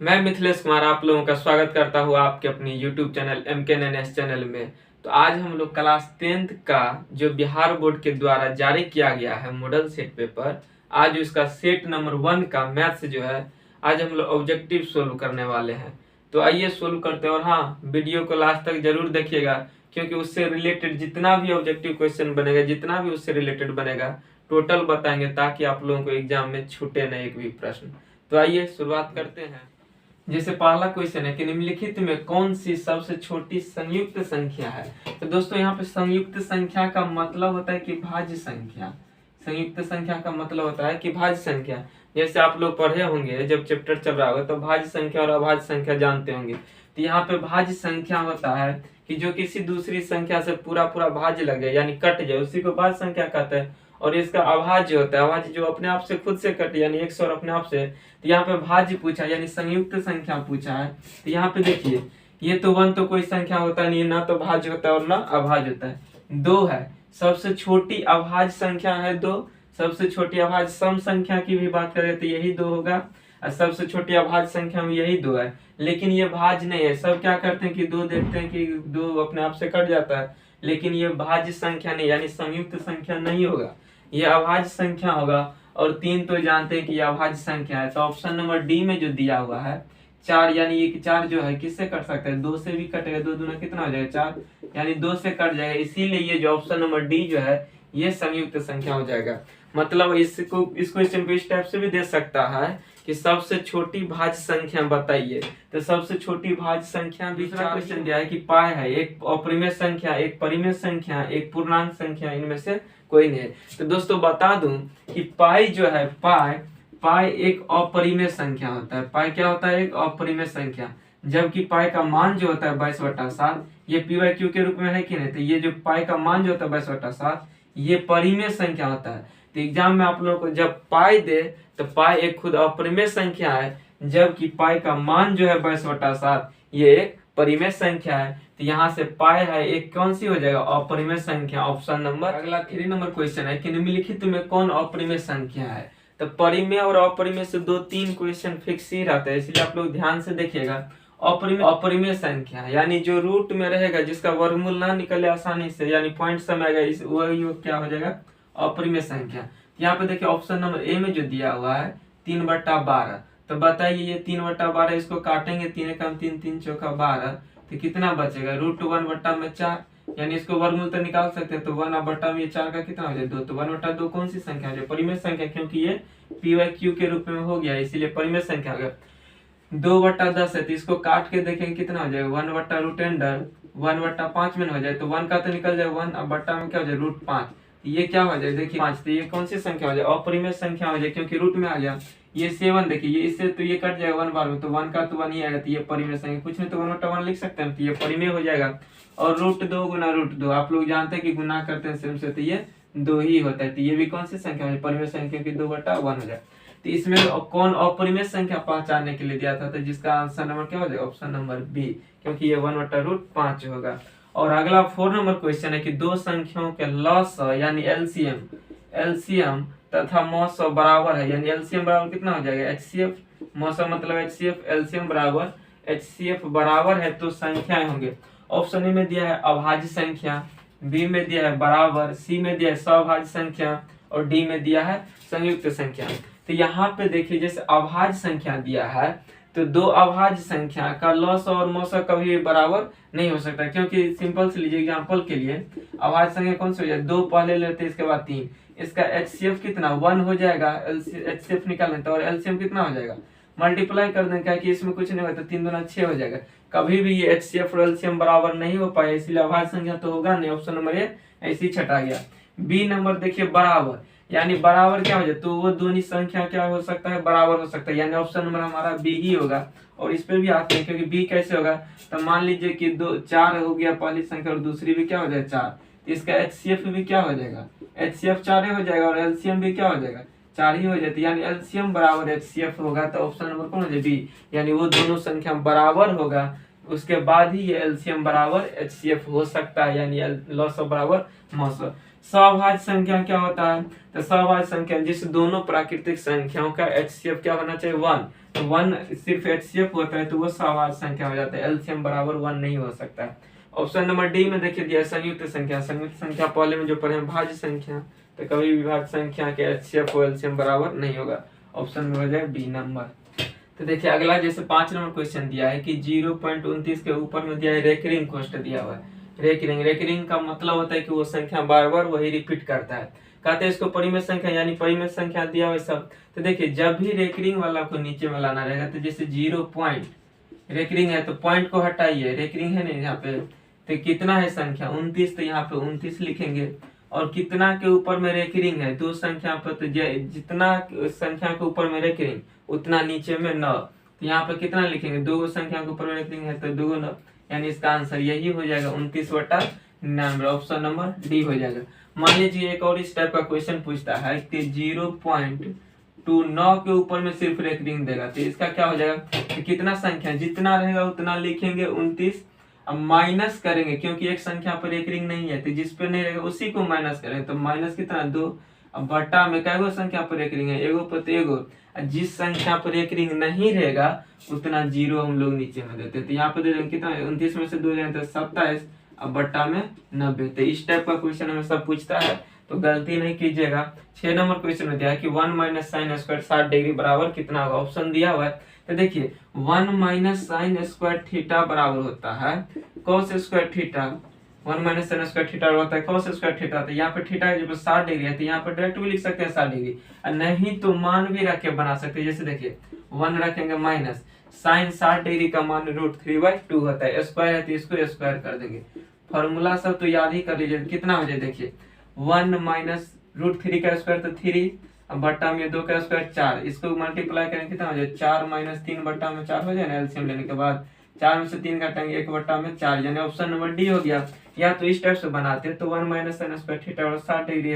मैं मिथिलेश कुमार आप लोगों का स्वागत करता हूँ आपके अपनी YouTube चैनल MKNNS चैनल में। तो आज हम लोग क्लास 10th का जो बिहार बोर्ड के द्वारा जारी किया गया है मॉडल सेट पेपर, आज उसका सेट नंबर 1 का मैथ्स जो है आज हम लोग ऑब्जेक्टिव सोल्व करने वाले हैं। तो आइए सोल्व करते हैं। और हाँ, वीडियो को लास्ट तक जरूर देखिएगा क्योंकि उससे रिलेटेड जितना भी ऑब्जेक्टिव क्वेश्चन बनेगा, जितना भी उससे रिलेटेड बनेगा, टोटल बताएंगे ताकि आप लोगों को एग्जाम में छूटे नहीं एक भी प्रश्न। तो आइए शुरुआत करते हैं। जैसे पहला क्वेश्चन है कि निम्नलिखित में कौन सी सबसे छोटी संयुक्त संख्या है। तो दोस्तों यहाँ पे संयुक्त संख्या का मतलब होता है कि भाज्य संख्या। संयुक्त संख्या का मतलब होता है कि भाज्य संख्या। जैसे आप लोग पढ़े होंगे जब चैप्टर चल रहा होगा तो भाज्य संख्या और अभाज्य संख्या जानते होंगे। तो यहाँ पे भाज्य संख्या होता है कि जो किसी दूसरी संख्या से पूरा पूरा भाज्य लग जाए यानी कट जाए, उसी को भाज्य संख्या कहते हैं। और इसका अभाज्य होता है, अभाज्य जो अपने आप से खुद से कटे यानी 100 और अपने आप से। तो यहाँ पे भाज्य पूछा यानी संयुक्त संख्या पूछा है। तो यहाँ पे देखिए ये तो 1 तो कोई संख्या होता नहीं है, ना तो भाज्य होता है और ना अभाज्य होता है। 2 है, सबसे छोटी अभाज्य संख्या है 2। सबसे छोटी अभाज्य सम संख्या की भी बात करें तो यही 2 होगा और सबसे छोटी अभाज्य संख्या में यही 2 है। लेकिन ये भाज्य नहीं है। सब क्या करते हैं कि 2 देखते हैं कि 2 अपने आप से कट जाता है, लेकिन ये भाज्य संख्या नहीं यानी संयुक्त संख्या नहीं होगा, ये अभाज्य संख्या होगा। और 3 तो जानते हैं कि ये अभाज्य संख्या है। तो ऑप्शन नंबर डी में जो दिया हुआ है 4 यानी ये 4 जो है किससे कट सकता है, 2 से भी कटेगा। 2 दूना कितना हो जाएगा 4 यानी 2 से कट जाएगा। इसीलिए ये जो ऑप्शन नंबर डी जो है ये संयुक्त संख्या हो जाएगा। मतलब इसको इस टाइप से भी दे सकता है कि सबसे छोटी भाज्य संख्या बताइए। तो सबसे छोटी भाज्य संख्या भी दूसरा क्वेश्चन दिया है कि पाई है, एक अपरिमेय संख्या, एक परिमेय संख्या, एक पूर्णांक संख्या, इनमें से कोई नहीं है। तो दोस्तों बता दूं कि पाई जो है पाई एक अपरिमेय संख्या होता है। पाई क्या होता है, एक अपरिमेय संख्या। जबकि पाई का मान जो होता है 22/7 ये PYQ के रूप में है कि नहीं। तो ये जो पाई का मान जो होता है 22/7 ये परिमेय संख्या होता है। तो एग्जाम में आप लोगों को जब पाई दे तो पाई एक खुद अपरिमेय संख्या है, जबकि पाई का मान जो है 22/7 ये एक परिमेय संख्या है। तो यहाँ से पाई है एक कौन सी हो जाएगा, अपरिमेय संख्या। ऑप्शन नंबर अगला 3 नंबर क्वेश्चन है कि निम्नलिखित में कौन अपरिमेय संख्या है। तो परिमेय और अपरिमेय से 2-3 क्वेश्चन फिक्स ही रहता है, इसलिए आप लोग ध्यान से देखिएगा। अपरिमेय संख्या यानी जो रूट में रहेगा, जिसका वर्गमूल ना निकले आसानी से यानी पॉइंट समय आएगा, इस वही क्या हो जाएगा, अपरिमेय संख्या। यहाँ पे देखिए ऑप्शन नंबर ए में जो दिया हुआ है 3/12। तो बताइए ये 3/12 इसको काटेंगे, 3 कम 3 3 चौका 12 तो कितना बचेगा, √1/4 यानी इसको वर्गमूल तो निकाल सकते हैं। तो 1/4 में 4 का कितना हो जाए 2। तो 1/2 कौन सी संख्या हो जाए, परिमेय संख्या, क्योंकि ये PYQ के रूप में हो गया इसीलिए परिमेय संख्या हो गया। 2/10 है तो इसको काट के देखेंगे कितना हो जाएगा, 1/√5 में हो जाए तो 1 का तो निकल जाए 1 अब बट्टा में क्या हो जाए √5। ये क्या हो जाए देखिए 5। तो ये कौन सी संख्या हो जाए, अपरिमेय संख्या हो जाए क्योंकि रूट में आ गया। ये 7 देखिए ये इससे तो ये कट जाएगा 1 बार में, तो 1 का तो 1 ही आएगा। तो ये परिमेय संख्या, कुछ नहीं तो 1/1 लिख सकते हैं, तो ये परिमेय हो जाएगा। और √2 गुना √2 आप लोग जानते हैं कि गुना करते हैं सेम से, तो ये 2 ही होता है। तो ये भी कौन सी संख्या है, परिमेय संख्या की 2/1 हो जाए। तो इसमें कौन अपरिमेय संख्या पहचानने के लिए दिया था, तो जिसका आंसर नंबर क्या हो जाएगा, ऑप्शन नंबर बी, क्योंकि ये 1/5 होगा। और अगला 4 नंबर क्वेश्चन है कि दो संख्याओं के लॉस यानी एलसीएम तथा मौसम बराबर है, यानी एलसीएम बराबर कितना हो जाएगा HCF, मौसम मतलब HCF, एलसीएम बराबर HCF बराबर है तो संख्याएं होंगे। ऑप्शन ए में दिया है अभाज्य संख्या, बी में दिया है बराबर, सी में दिया है सभाज्य संख्या और डी में दिया है संयुक्त संख्या। तो यहाँ पे देखिए जैसे अभाज्य संख्या दिया है तो दो अभाज्य संख्या का लॉस और मौसा कभी भी बराबर नहीं हो सकता, क्योंकि सिंपल से लीजिए एग्जांपल के लिए अभाज्य संख्या कौन सी हो जाए, 2 पहले लेते हैं इसके बाद 3, इसका HCF कितना 1 हो जाएगा, HCF निकाल लेते और LCM कितना हो जाएगा, मल्टीप्लाई कर दें, क्या कि इसमें कुछ नहीं होता, 3 दूना 6 हो जाएगा। कभी भी ये HCF और LCM बराबर नहीं हो पाए, इसलिए अभाज्य संख्या तो होगा नहीं। ऑप्शन नंबर ए ऐसे ही छटा गया। बी नंबर देखिए बराबर, यानी बराबर क्या हो जाए, तो वो दोनों संख्या क्या हो सकता है, बराबर हो सकता है, यानी ऑप्शन नंबर हमारा बी ही होगा। और इस पे भी आते हैं क्योंकि बी कैसे होगा, तो मान लीजिए कि 4 हो गया पहली संख्या और दूसरी भी क्या हो जाए 4, तो इसका HCF भी क्या हो जाएगा, HCF 4 ही हो जाएगा और LCM भी क्या हो जाएगा 4 ही हो जाती, यानी LCM बराबर HCF होगा। तो ऑप्शन नंबर कौन हो जाए बी, यानी वो दोनों संख्या बराबर होगा, उसके बाद ही ये LCM बराबर HCF हो सकता है, यानी लॉस बराबर मौसम। सवाभाज्य संख्या क्या होता है? तो सवाभाज्य संख्या जिस दोनों प्राकृतिक संख्याओं का HCF क्या होना चाहिए? 1। तो 1 सिर्फ HCF होता है तो वो सवाभाज्य संख्या हो जाता है, एलसीएम बराबर 1 नहीं हो सकता है। ऑप्शन नंबर डी में देखिए दिया संयुक्त संख्या। संयुक्त संख्या पहले में जो पढ़े भाज्य संख्या, तो कभी भी भाज्य संख्या के HCF और एलसीएम बराबर नहीं होगा। ऑप्शन में हो जाए डी नंबर। तो देखिए अगला जैसे 5 नंबर क्वेश्चन दिया है कि 0.29 के ऊपर में दिया है रेकरिंग कॉस्ट दिया हुआ है। रेकरिंग का मतलब होता है कि वो संख्या बार बार वही रिपीट करता है। कहते हैं इसको परिमेय संख्या यानी परिमेय संख्या दिया हुआ सब। तो देखिए जब भी रेकरिंग वाला को नीचे में लाना रहेगा तो जैसे 0 पॉइंट रेकरिंग है तो पॉइंट को हटाइए, रेकरिंग है ना यहाँ पे, तो कितना है संख्या 29, तो यहाँ पे 29 लिखेंगे। और कितना के ऊपर में रेकरिंग है? 2 संख्या पर, तो जितना संख्या के ऊपर में रेकरिंग उतना नीचे में 9, तो यहाँ पे कितना लिखेंगे? 2 संख्या के ऊपर में रेकरिंग है तो 2 9, यानी इसका आंसर यही हो जाएगा 29/99। ऑप्शन नंबर डी हो जाएगा। मान लीजिए एक और इस टाइप का क्वेश्चन पूछता है कि 0.29 के ऊपर में सिर्फ रेकरिंग देगा, तो इसका क्या हो जाएगा? तो कितना संख्या जितना रहेगा उतना लिखेंगे 29, अब माइनस करेंगे क्योंकि एक संख्या पर रेकरिंग नहीं है तो जिस पे नहीं रहेगा उसी को माइनस करेंगे, तो माइनस कितना 2, अब बटा में कई संख्या पर रेकरिंग है? एगो पर, तो एगो। जिस संख्या पर रेकरिंग नहीं रहेगा उतना 0 हम लोग नीचे में देते, तो यहाँ पे दे देंगे कितना 29 में से 2 जाए तो 27, अब बट्टा में 90। तो इस टाइप का क्वेश्चन हमें सब पूछता है तो गलती नहीं कीजिएगा। 6 नंबर क्वेश्चन में दिया है कि 1 माइनस साइन स्क्वायर 60 डिग्री बराबर कितना होगा? ऑप्शन दिया हुआ है, तो देखिए 1 माइनस साइन स्क्वायर थीटा बराबर होता है cos square theta. 1 minus sine square theta होता है कॉस स्क्वायर थीटा। तो यहाँ पे थीटा जब 60 डिग्री है तो यहाँ पर डायरेक्ट भी लिख सकते हैं 60 डिग्री, और नहीं तो मान भी रख के बना सकते हैं। जैसे देखिए 1 रखेंगे माइनस साइन 60 डिग्री का मान √3/2 होता है, स्क्वायर है तो इसको स्क्वायर कर देंगे। फॉर्मूला सब तो याद ही कर लीजिए, कितना हो जाए देखिए 1 माइनस √3 का स्क्वायर तो 3, अब बट्टा में 2 का स्क्वायर 4, इसको मल्टीप्लाई करेंगे कितना हो जाए 4 माइनस 3 बट्टा में 4 हो जाए ना, एलसीएम लेने के बाद 4 में से 3 काटेंगे 1 बट्टा में 4, यानी ऑप्शन नंबर डी हो गया। या तो इस टाइप से बनाते तो 1 माइनस साइन स्क्वायर थीटा और 60 डिग्री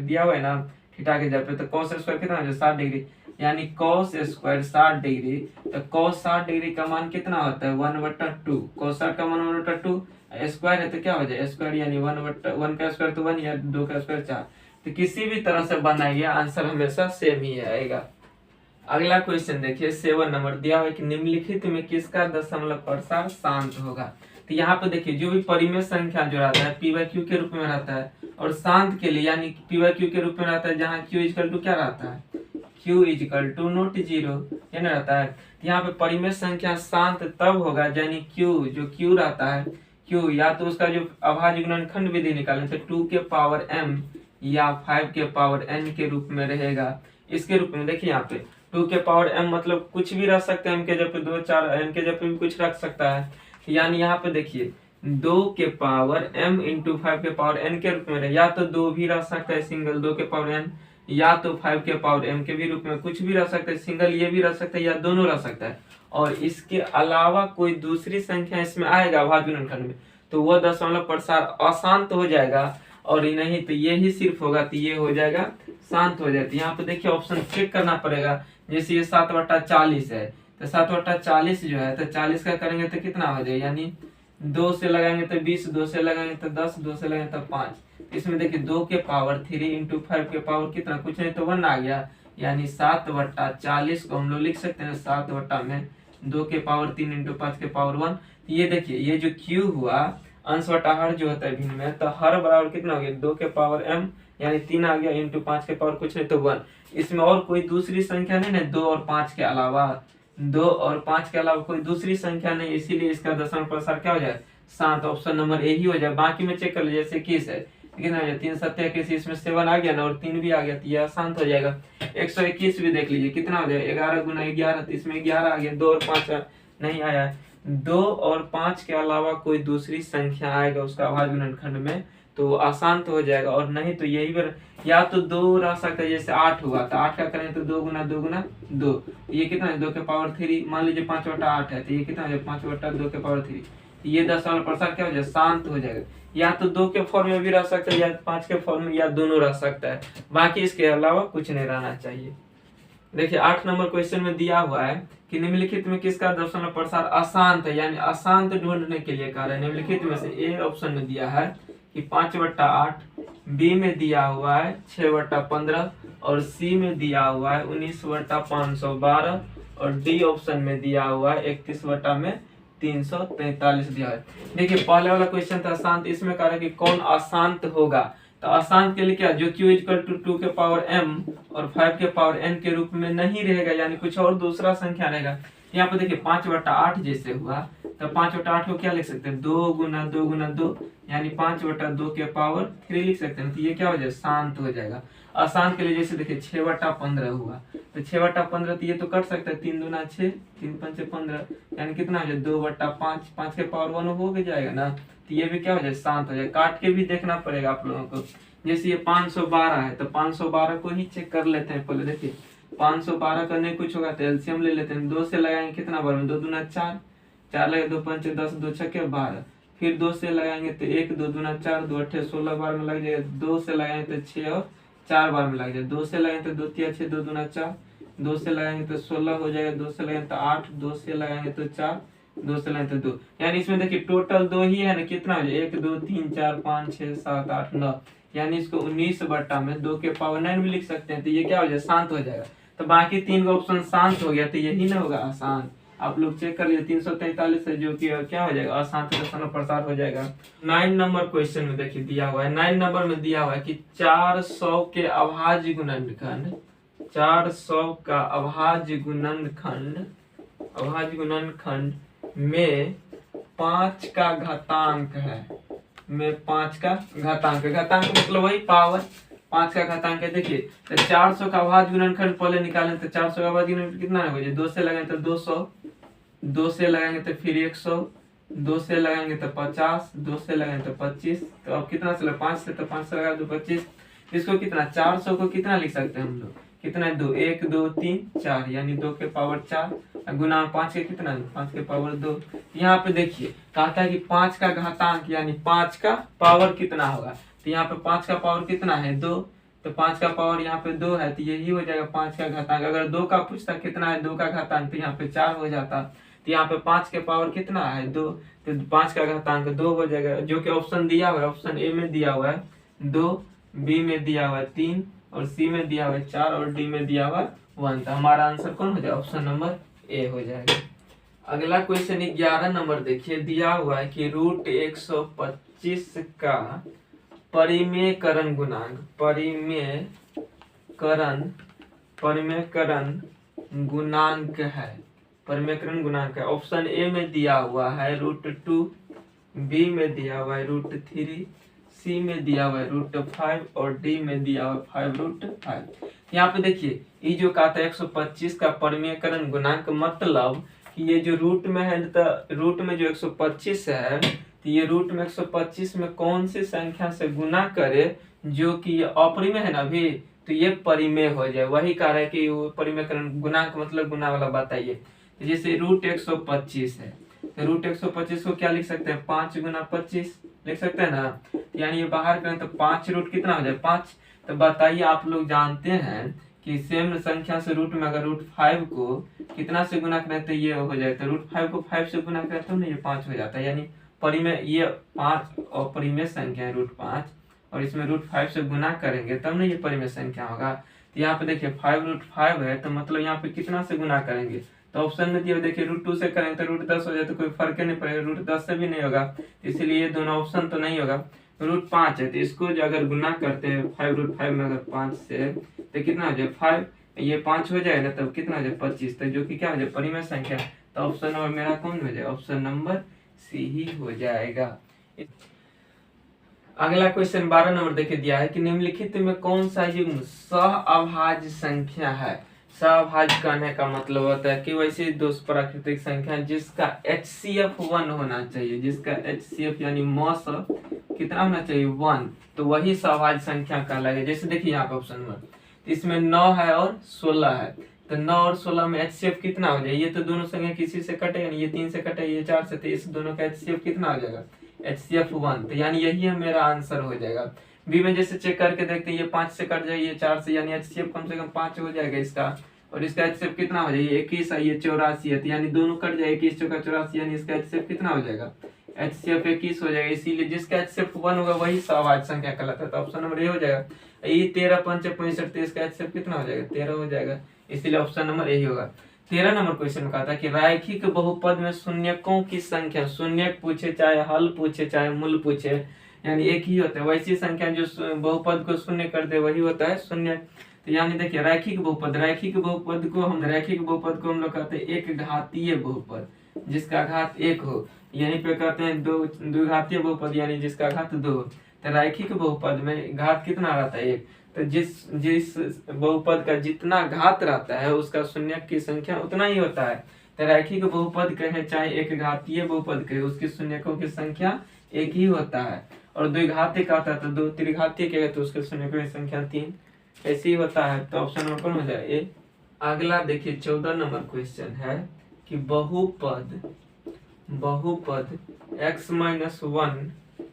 दिया हुआ है ना थीटा के जगह पे, तो कॉस स्क्वायर कितना हो जाए 60 डिग्री, यानी कॉस स्क्वायर 60 डिग्री। तो कॉस 60 डिग्री का मान कितना होता है 1/2, कॉस 60 का मान 1/2, स्क्वायर है तो क्या हो जाए स्क्वायर, यानी 1 का स्क्वायर तो 1 या 2 का स्क्वायर 4। तो किसी भी तरह से बनाइए आंसर हमेशा सेम ही आएगा। अगला क्वेश्चन देखिए 7 नंबर दिया हुआ है कि निम्नलिखित में किसका दशमलव प्रसार शांत होगा? तो यहाँ पे देखिए जो भी परिमेय संख्या जो रहता है p/q के रूप में रहता है, और शांत के लिए यानी p/q के रूप में रहता है जहाँ q इक्वल टू क्या रहता है, q इक्वल टू नॉट 0 ये ना रहता है। यहाँ पे परिमेय संख्या शांत तब होगा यानी q जो q रहता है, q या तो उसका जो अभाज्य गुणनखंड विधि निकालें तो 2 के पावर m या 5 के पावर n के रूप में रहेगा। इसके रूप में देखिए यहाँ पे 2 के पावर m मतलब कुछ भी रख सकते हैं, m के जगह पे 2 4, n के जगह पे भी कुछ रख सकता है, यानी यहाँ पे देखिए 2 के पावर m इंटू 5 के पावर n के रूप में रहे, या तो 2 भी रख सकता है सिंगल 2 के पावर n, या तो 5 के पावर m के भी रूप में कुछ भी रख सकते हैं सिंगल, ये भी रख सकते हैं या दोनों रख सकता है। और इसके अलावा कोई दूसरी संख्या इसमें आएगा अभाज्य गुणनखंड में तो वह दशमलव प्रसार अशांत हो जाएगा, और नहीं तो ये ही सिर्फ होगा तो ये हो जाएगा शांत हो जाती है। यहाँ पे देखिए ऑप्शन चेक करना पड़ेगा, जैसे ये 7/40 है तो 7/40 जो है तो 40 का करेंगे तो कितना हो जाए, यानी 2 से लगाएंगे तो 20, 2 से लगाएंगे तो 10, 2 से लगाएंगे तो 5। इसमें देखिए 2 के पावर 3 इंटू 5 के पावर कितना, कुछ नहीं तो 1 आ गया, यानी 7/40 को हम लोग लिख सकते हैं 7/2 के पावर 3 इंटू 5 के पावर 1। ये देखिए ये जो क्यू हुआ अंश बटा हर जो होता है भिन्न में, तो हर बराबर कितना हो गया 2 के पावर m यानी 3 आ गया इंटू 5 के पावर कुछ नहीं तो 1। इसमें और कोई दूसरी संख्या नहीं ना 2 और 5 के अलावा, 2 और 5 के अलावा कोई दूसरी संख्या नहीं, इसीलिए इसका दशमलव प्रसार क्या हो जाए शांत। ऑप्शन नंबर ए ही हो जाए। बाकी में चेक कर लीजिए जैसे 21 है कितना हो जाए 3 7 21, इसमें 7 आ गया ना और 3 भी आ गया तो यह शांत हो जाएगा। 121 भी देख लीजिए कितना हो जाए 11 गुना 11, तो इसमें 11 आ गया, 2 और 5 नहीं आया, 2 और 5 के अलावा कोई दूसरी संख्या आएगा उसका अभाज्य गुणनखंड में तो अशांत हो जाएगा, और नहीं तो यही पर या तो 2 रह सकता है, जैसे 8 हुआ तो 8 का करें तो 2 गुना 2 गुना 2, ये कितना है 2 के पावर 3, मान लीजिए 5/8 है तो ये कितना हो जाए 5/2 के पावर 3, ये दशमलव प्रसार क्या हो जाए शांत हो जाएगा। या तो 2 के फॉर्म में भी रह सकता है या 5 के फॉर्म में, या दोनों रह सकता है, बाकी इसके अलावा कुछ नहीं रहना चाहिए। देखिए 8 नंबर क्वेश्चन में दिया हुआ है कि निम्नलिखित में किसका दशमलव प्रसार अशांत है, यानी अशांत ढूंढने के लिए कह रहे हैं। निम्नलिखित में से ए ऑप्शन में दिया है कि 5/8, बी में दिया हुआ है 6/15 और सी में दिया हुआ है 19/512 और डी ऑप्शन में दिया हुआ है 31/343 दिया है। देखिए पहले वाला क्वेश्चन था अशांत, इसमें कह रहा है कि कौन अशांत होगा। तो अशांत के लिए क्या, जो q इक्वल टू 2 के पावर m और 5 के पावर n के रूप में नहीं रहेगा, यानी कुछ और दूसरा संख्या रहेगा। यहाँ पे देखिए 5/8 जैसे हुआ तो 5/8 को क्या लिख सकते हैं, 2 गुना 2 गुना 2 यानी 5/2 के पावर 3 लिख सकते हैं। तो ये क्या हो जाएगा, शांत हो जाएगा। अशांत के लिए जैसे देखिए 6/15 हुआ तो 6/15 तो ये तो कट सकता है, 3 दूना 6, 3 पंचे 15 यानी कितना हो जाए 2/5, 5 के पावर 1 हो भी जाएगा ना। तो ये भी क्या हो जाए, शांत हो जाए। काट के भी देखना पड़ेगा आप लोगों को। जैसे ये 512 है तो 512 को ही चेक कर लेते हैं पहले। देखिए 512 का नहीं कुछ होगा तो एलसीएम ले लेते हैं। 2 से लगाएंगे कितना बार में, 2 दूना 4, 4 लगे 2 पंचे 10, 2 छक्के 12। फिर 2 से लगाएंगे तो 1, 2 दूना 4, 2 अट्ठे 16 बार में लग जाएगा। 2 से लगाएंगे तो 6 और 4 बार में लग जाएगा। 2 से लगाएंगे तो 2 तिया 6, 2 दूना 4, 2 से लगाएंगे तो 16 हो जाएगा। 2 से लगाएंगे तो 8, 2 से लगाएंगे तो 4, 2 से लगाएंगे तो 2, यानी इसमें देखिए टोटल 2 ही है ना। कितना हो जाए, 1 2 3 4 5 6 7 8 9, यानी इसको 19/2 के पावर 9 भी लिख सकते हैं। तो ये क्या हो जाए, शांत हो जाएगा। तो बाकी 3 का ऑप्शन शांत हो गया, तो यही ना होगा अशांत। आप लोग चेक कर लीजिए 343 है जो कि क्या हो जाएगा, अशांत दशमलव प्रसार हो जाएगा। 9 नंबर क्वेश्चन में देखिए दिया हुआ है, 9 नंबर में दिया हुआ है कि 400 के अभाज्य गुणनखंड, 400 का अभाज्य गुणनखंड में 5 का घातांक है, में 5 का घातांक, घातांक मतलब वही पावर, 5 का घातांक है। देखिए तो 400 का अभाज्य गुणनखंड पहले निकालें तो 400 का अभाज्य गुणनखंड कितना है, 2 से लगाएंगे तो 200, 2 से लगाएंगे तो फिर 100, 2 से लगाएंगे तो 50, 2 से लगाएंगे तो 25। तो अब कितना से 5 से, तो 5 से लगा दो 25। इसको कितना 400 को कितना लिख सकते हैं हम लोग, कितना है 2, 1 2 3 4 यानी 2 के पावर 4 गुना 5 के कितना है 5 के पावर 2। यहाँ पे देखिए कहता है कि 5 का घातांक यानी 5 का पावर कितना होगा। तो यहाँ पे 5 का पावर कितना है 2, तो 5 का पावर यहाँ पे 2 है तो यही हो जाएगा 5 का घातांक। अगर 2 का पूछता कितना है 2 का घातांक तो यहाँ पे 4 हो जाता। तो यहाँ पे 5 के पावर कितना है 2, तो 5 का घातांक 2 हो जाएगा, जो कि ऑप्शन दिया हुआ है। ऑप्शन ए में दिया हुआ है 2, बी में दिया हुआ है 3 और सी में दिया हुआ है 4 और डी में दिया हुआ है 1। तो हमारा आंसर कौन हो जाएगा, ऑप्शन नंबर ए हो जाएगा। अगला क्वेश्चन 11 नंबर देखिए, दिया हुआ है कि √125 का परिमेयकरण गुणांक, परिमेयकरण गुणांक है, परिमेयकरण गुणांक है। ऑप्शन ए में दिया हुआ है √2, बी में दिया हुआ है √3, सी में दिया हुआ है √5 और डी में दिया हुआ है 5√5। यहाँ पे देखिए ये जो कहा था 125 का परिमेयकरण गुणांक, मतलब कि ये जो रूट में है तो रूट में जो 125 है तो ये रूट में 125 में कौन सी संख्या से गुना करे जो कि ये अपरिमेय है ना अभी, तो ये परिमेय हो जाए। वही कह रहा है कि वो परिमेयकरण गुणांक मतलब गुना वाला बताइए। तो जैसे √125 है तो √125 को क्या लिख सकते हैं, 5 गुना 25 लिख सकते हैं ना। यानी ये बाहर करें तो 5 रूट कितना हो जाए 5। तो बताइए आप लोग जानते हैं कि सेम संख्या से रूट में अगर √5 को कितना से गुना करें तो ये हो जाए, तो √5 को 5 से गुना करें तो ये 5 हो जाता है। यानी परिमेय ये 5 और परिमेय संख्या है √5 और इसमें √5 से गुना करेंगे तब ना ये परिमेय संख्या होगा। तो यहाँ पे देखिए 5√5 है तो मतलब यहाँ पे कितना से गुना करेंगे, तो ऑप्शन में दिया देखिए √2 से करेंगे तो √10 हो जाए तो कोई फर्क नहीं पड़ेगा, √10 से भी नहीं होगा, इसलिए ये दोनों ऑप्शन तो नहीं होगा। √5 है तो इसको जो अगर गुना करते हैं 5√5 में अगर 5 से तो कितना हो जाए 5, ये 5 हो जाएगा तब कितना हो जाए 25, तो जो कि क्या हो जाए परिमेय संख्या। तो ऑप्शन नंबर मेरा कौन हो जाए, ऑप्शन नंबर सी ही हो जाएगा। अगला क्वेश्चन 12 नंबर देखिए दिया है कि निम्नलिखित में कौन सा युग्म सहअभाज्य संख्या है। सहअभाज्य कहने का मतलब होता है कि वैसे दो प्राकृतिक संख्या जिसका HCF 1 होना चाहिए, जिसका HCF यानी मॉस कितना होना चाहिए 1, तो वही सहअभाज्य संख्या कहलाएगा। जैसे देखिए यहाँ पे ऑप्शन में इसमें 9 है और 16 है, तो 9 और 16 में HCF कितना हो जाए, ये तो दोनों संख्या किसी से कटेगा नहीं, ये 3 से कटे ये 4 से, तो इस दोनों का HCF कितना हो जाएगा HCF 1, तो यानी यही है मेरा आंसर हो जाएगा। बी में जैसे चेक करके देखते हैं ये 5 से कट जाए ये 4 से, यानी HCF कम से कम 5 हो जाएगा इसका, और इसका HCF कितना हो जाए 21 है ये 84 है, तो यानी दोनों कट जाए 21 चौका 84, यानी इसका HCF कितना हो जाएगा HCF 21 हो जाएगा, इसीलिए जिसका HCF 1 होगा वही सवाभाज्य संख्या कहलाता है। तो ऑप्शन नंबर ए हो जाएगा। ये 13 पंच 65, तो इसका HCF कितना हो जाएगा? 13 हो जाएगा, इसीलिए ऑप्शन नंबर ए होगा। 13 नंबर क्वेश्चन में कहा था कि रैखिक बहुपद में शून्यकों की संख्या, शून्यक पूछे चाहे हल पूछे चाहे मूल पूछे, यानी एक ही होता है। वैसी संख्या जो बहुपद को शून्य कर दे वही होता है शून्य। तो यानी देखिए रैखिक बहुपद, रैखिक बहुपद को हम लोग कहते हैं एक घातीय बहुपद, जिसका घात एक हो। यहीं पे कहते हैं दो द्विघातीय बहुपद, यानी जिसका घात 2। तो रैखिक बहुपद में घात कितना रहता है? 1। तो जिस बहुपद का जितना घात रहता है उसका शून्यक की संख्या उतना ही होता है। तो रैखिक बहुपद कहे चाहे एक घातीय बहुपद कहे, उसकी शून्यकों की संख्या एक ही होता है। और द्विघातीय का होता है तो 2, त्रिघातीय कहे तो उसके शून्यकों की संख्या 3, ऐसे ही होता है। तो ऑप्शन नंबर कौन हो जाए? ए। अगला देखिए 14 नंबर क्वेश्चन है कि बहुपद x-1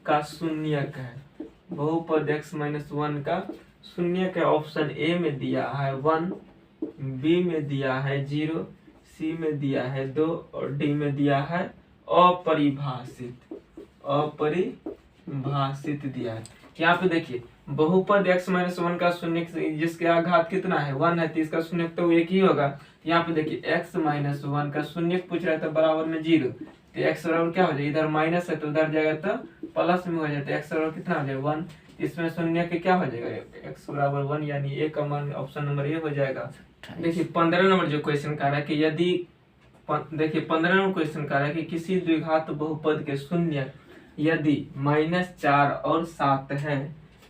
का शून्यक है। बहुपद x-1 का शून्यक है। ऑप्शन ए में दिया है 1, बी में दिया है 0, सी में दिया है 2 और डी में दिया है अपरिभाषित दिया है। यहाँ पे देखिए बहुपद x-1 का शून्यक जिसका घात कितना है? 1 है, तो इसका शून्यक तो एक ही होगा। यहाँ पे देखिए x-1 का शून्यक पूछ रहा है तो बराबर में 0, तो x बराबर क्या हो जाए? इधर माइनस है तो उधर जाएगा तो प्लस में हो जाता है। x बराबर कितना हो जाएगा? 1। इसमें शून्य के क्या हो जाएगा? x बराबर 1, यानी ए का मान ऑप्शन नंबर ए हो जाएगा। देखिए 15 नंबर जो क्वेश्चन कह रहा है कि यदि देखिए 15 नंबर क्वेश्चन कह रहा है कि किसी द्विघात बहुपद के शून्य यदि -4 और 7 है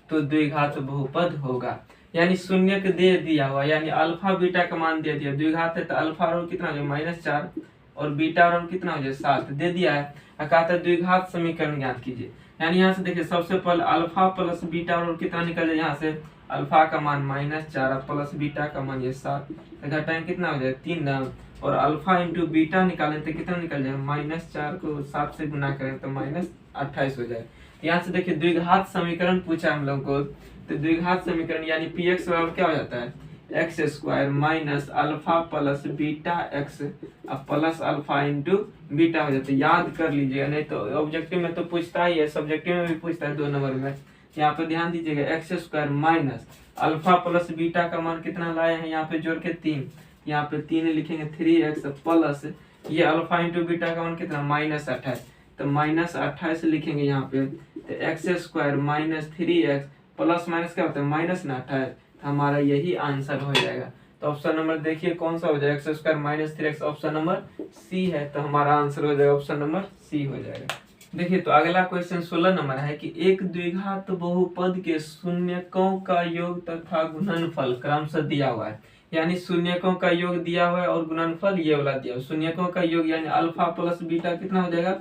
तो द्विघात बहुपद होगा। यानी शून्य के दे दिया हुआ, यानी अल्फा बीटा का मान दे दिया। द्विघात है तो अल्फा और कितना हो जाए? -4 और बीटा और कितना हो जाए? 7 दे दिया है। कहता है द्विघात समीकरण ज्ञात कीजिए। यानी यहाँ से देखिए सबसे पहले अल्फा प्लस बीटा और कितना निकल जाए? यहाँ से अल्फा का मान -4 प्लस बीटा का मान ये 7, घटाएं कितना हो जाए? 3। और अल्फा इंटू बीटा निकालें तो कितना निकल जाए? -4 को 7 से गुना करें तो -28 हो जाए। यहाँ से देखिए द्विघात समीकरण पूछा हम लोग को, तो द्विघात समीकरण यानी px बराबर क्या हो जाता है? x² minus alpha plus beta x plus alpha into beta हो जाता है। याद कर लीजिएगा, नहीं तो ऑब्जेक्टिव में तो पूछता ही है, सब्जेक्टिव में भी पूछता है 2 नंबर में। यहाँ पे ध्यान दीजिएगा x² minus alpha plus beta का मान कितना लाए हैं? यहाँ पे जोड़ के 3, यहाँ पे 3 लिखेंगे 3x प्लस ये अल्फा इंटू बीटा का मान कितना? -28, तो -28 लिखेंगे यहाँ पे। तो x² minus 3x plus minus क्या होता है? -28, हमारा यही आंसर हो जाएगा। तो ऑप्शन नंबर देखिए कौन सा हो जाएगा? x² minus 3x, option number सी है। तो हमारा आंसर हो जाएगा ऑप्शन नंबर सी हो जाएगा। देखिए तो अगला क्वेश्चन 16 नंबर है कि एक द्विघात बहुपद के शून्यकों का योग तथा गुणनफल क्रमशः दिया हुआ है। यानी शून्यकों का योग दिया हुआ है और गुणनफल ये वाला दिया हुआ है। शून्यकों का योग यानी अल्फा प्लस बीटा कितना हो जाएगा?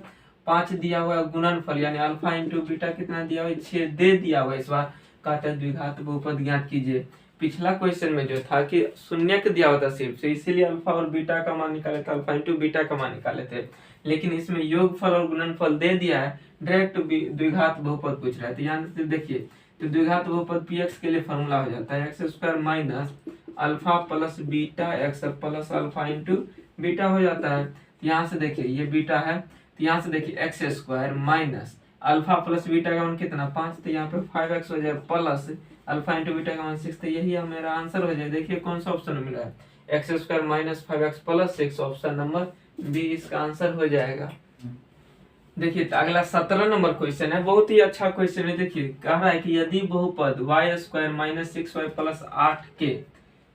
5 दिया हुआ है। गुणनफल यानी अल्फा इंटू बीटा कितना दिया हुआ है? 6 दे दिया हुआ है। इस बार कहते हैं द्विघात बहुपद ज्ञात कीजिए। पिछला क्वेश्चन में जो था कि शून्यक दिया हुआ था सिर्फ, से इसीलिए अल्फा और बीटा का मान निकाले थे, अल्फा इंटू बीटा का मान निकाले थे। लेकिन इसमें योगफल और गुणनफल दे दिया है, डायरेक्ट द्विघात बहुपद पूछ रहा है। तो यहाँ से देखिए तो द्विघात बहुपद px के लिए फॉर्मूला हो जाता है x² minus alpha plus beta x plus alpha into beta हो जाता है। यहाँ से देखिए ये बीटा है, तो यहाँ से देखिए x² minus alpha plus beta का मान कितना? 5, तो यहाँ पे 5x हो जाए प्लस अल्फा इंटू बीटा का मान 6, तो यही मेरा आंसर हो जाए। देखिए कौन सा ऑप्शन मिला है? x² minus 5x plus 6, option number B इसका आंसर हो जाएगा। देखिए तो अगला 17 नंबर क्वेश्चन है, बहुत ही अच्छा क्वेश्चन है। देखिए कह रहा है कि यदि बहुपद y² माइनस 6y प्लस 8 के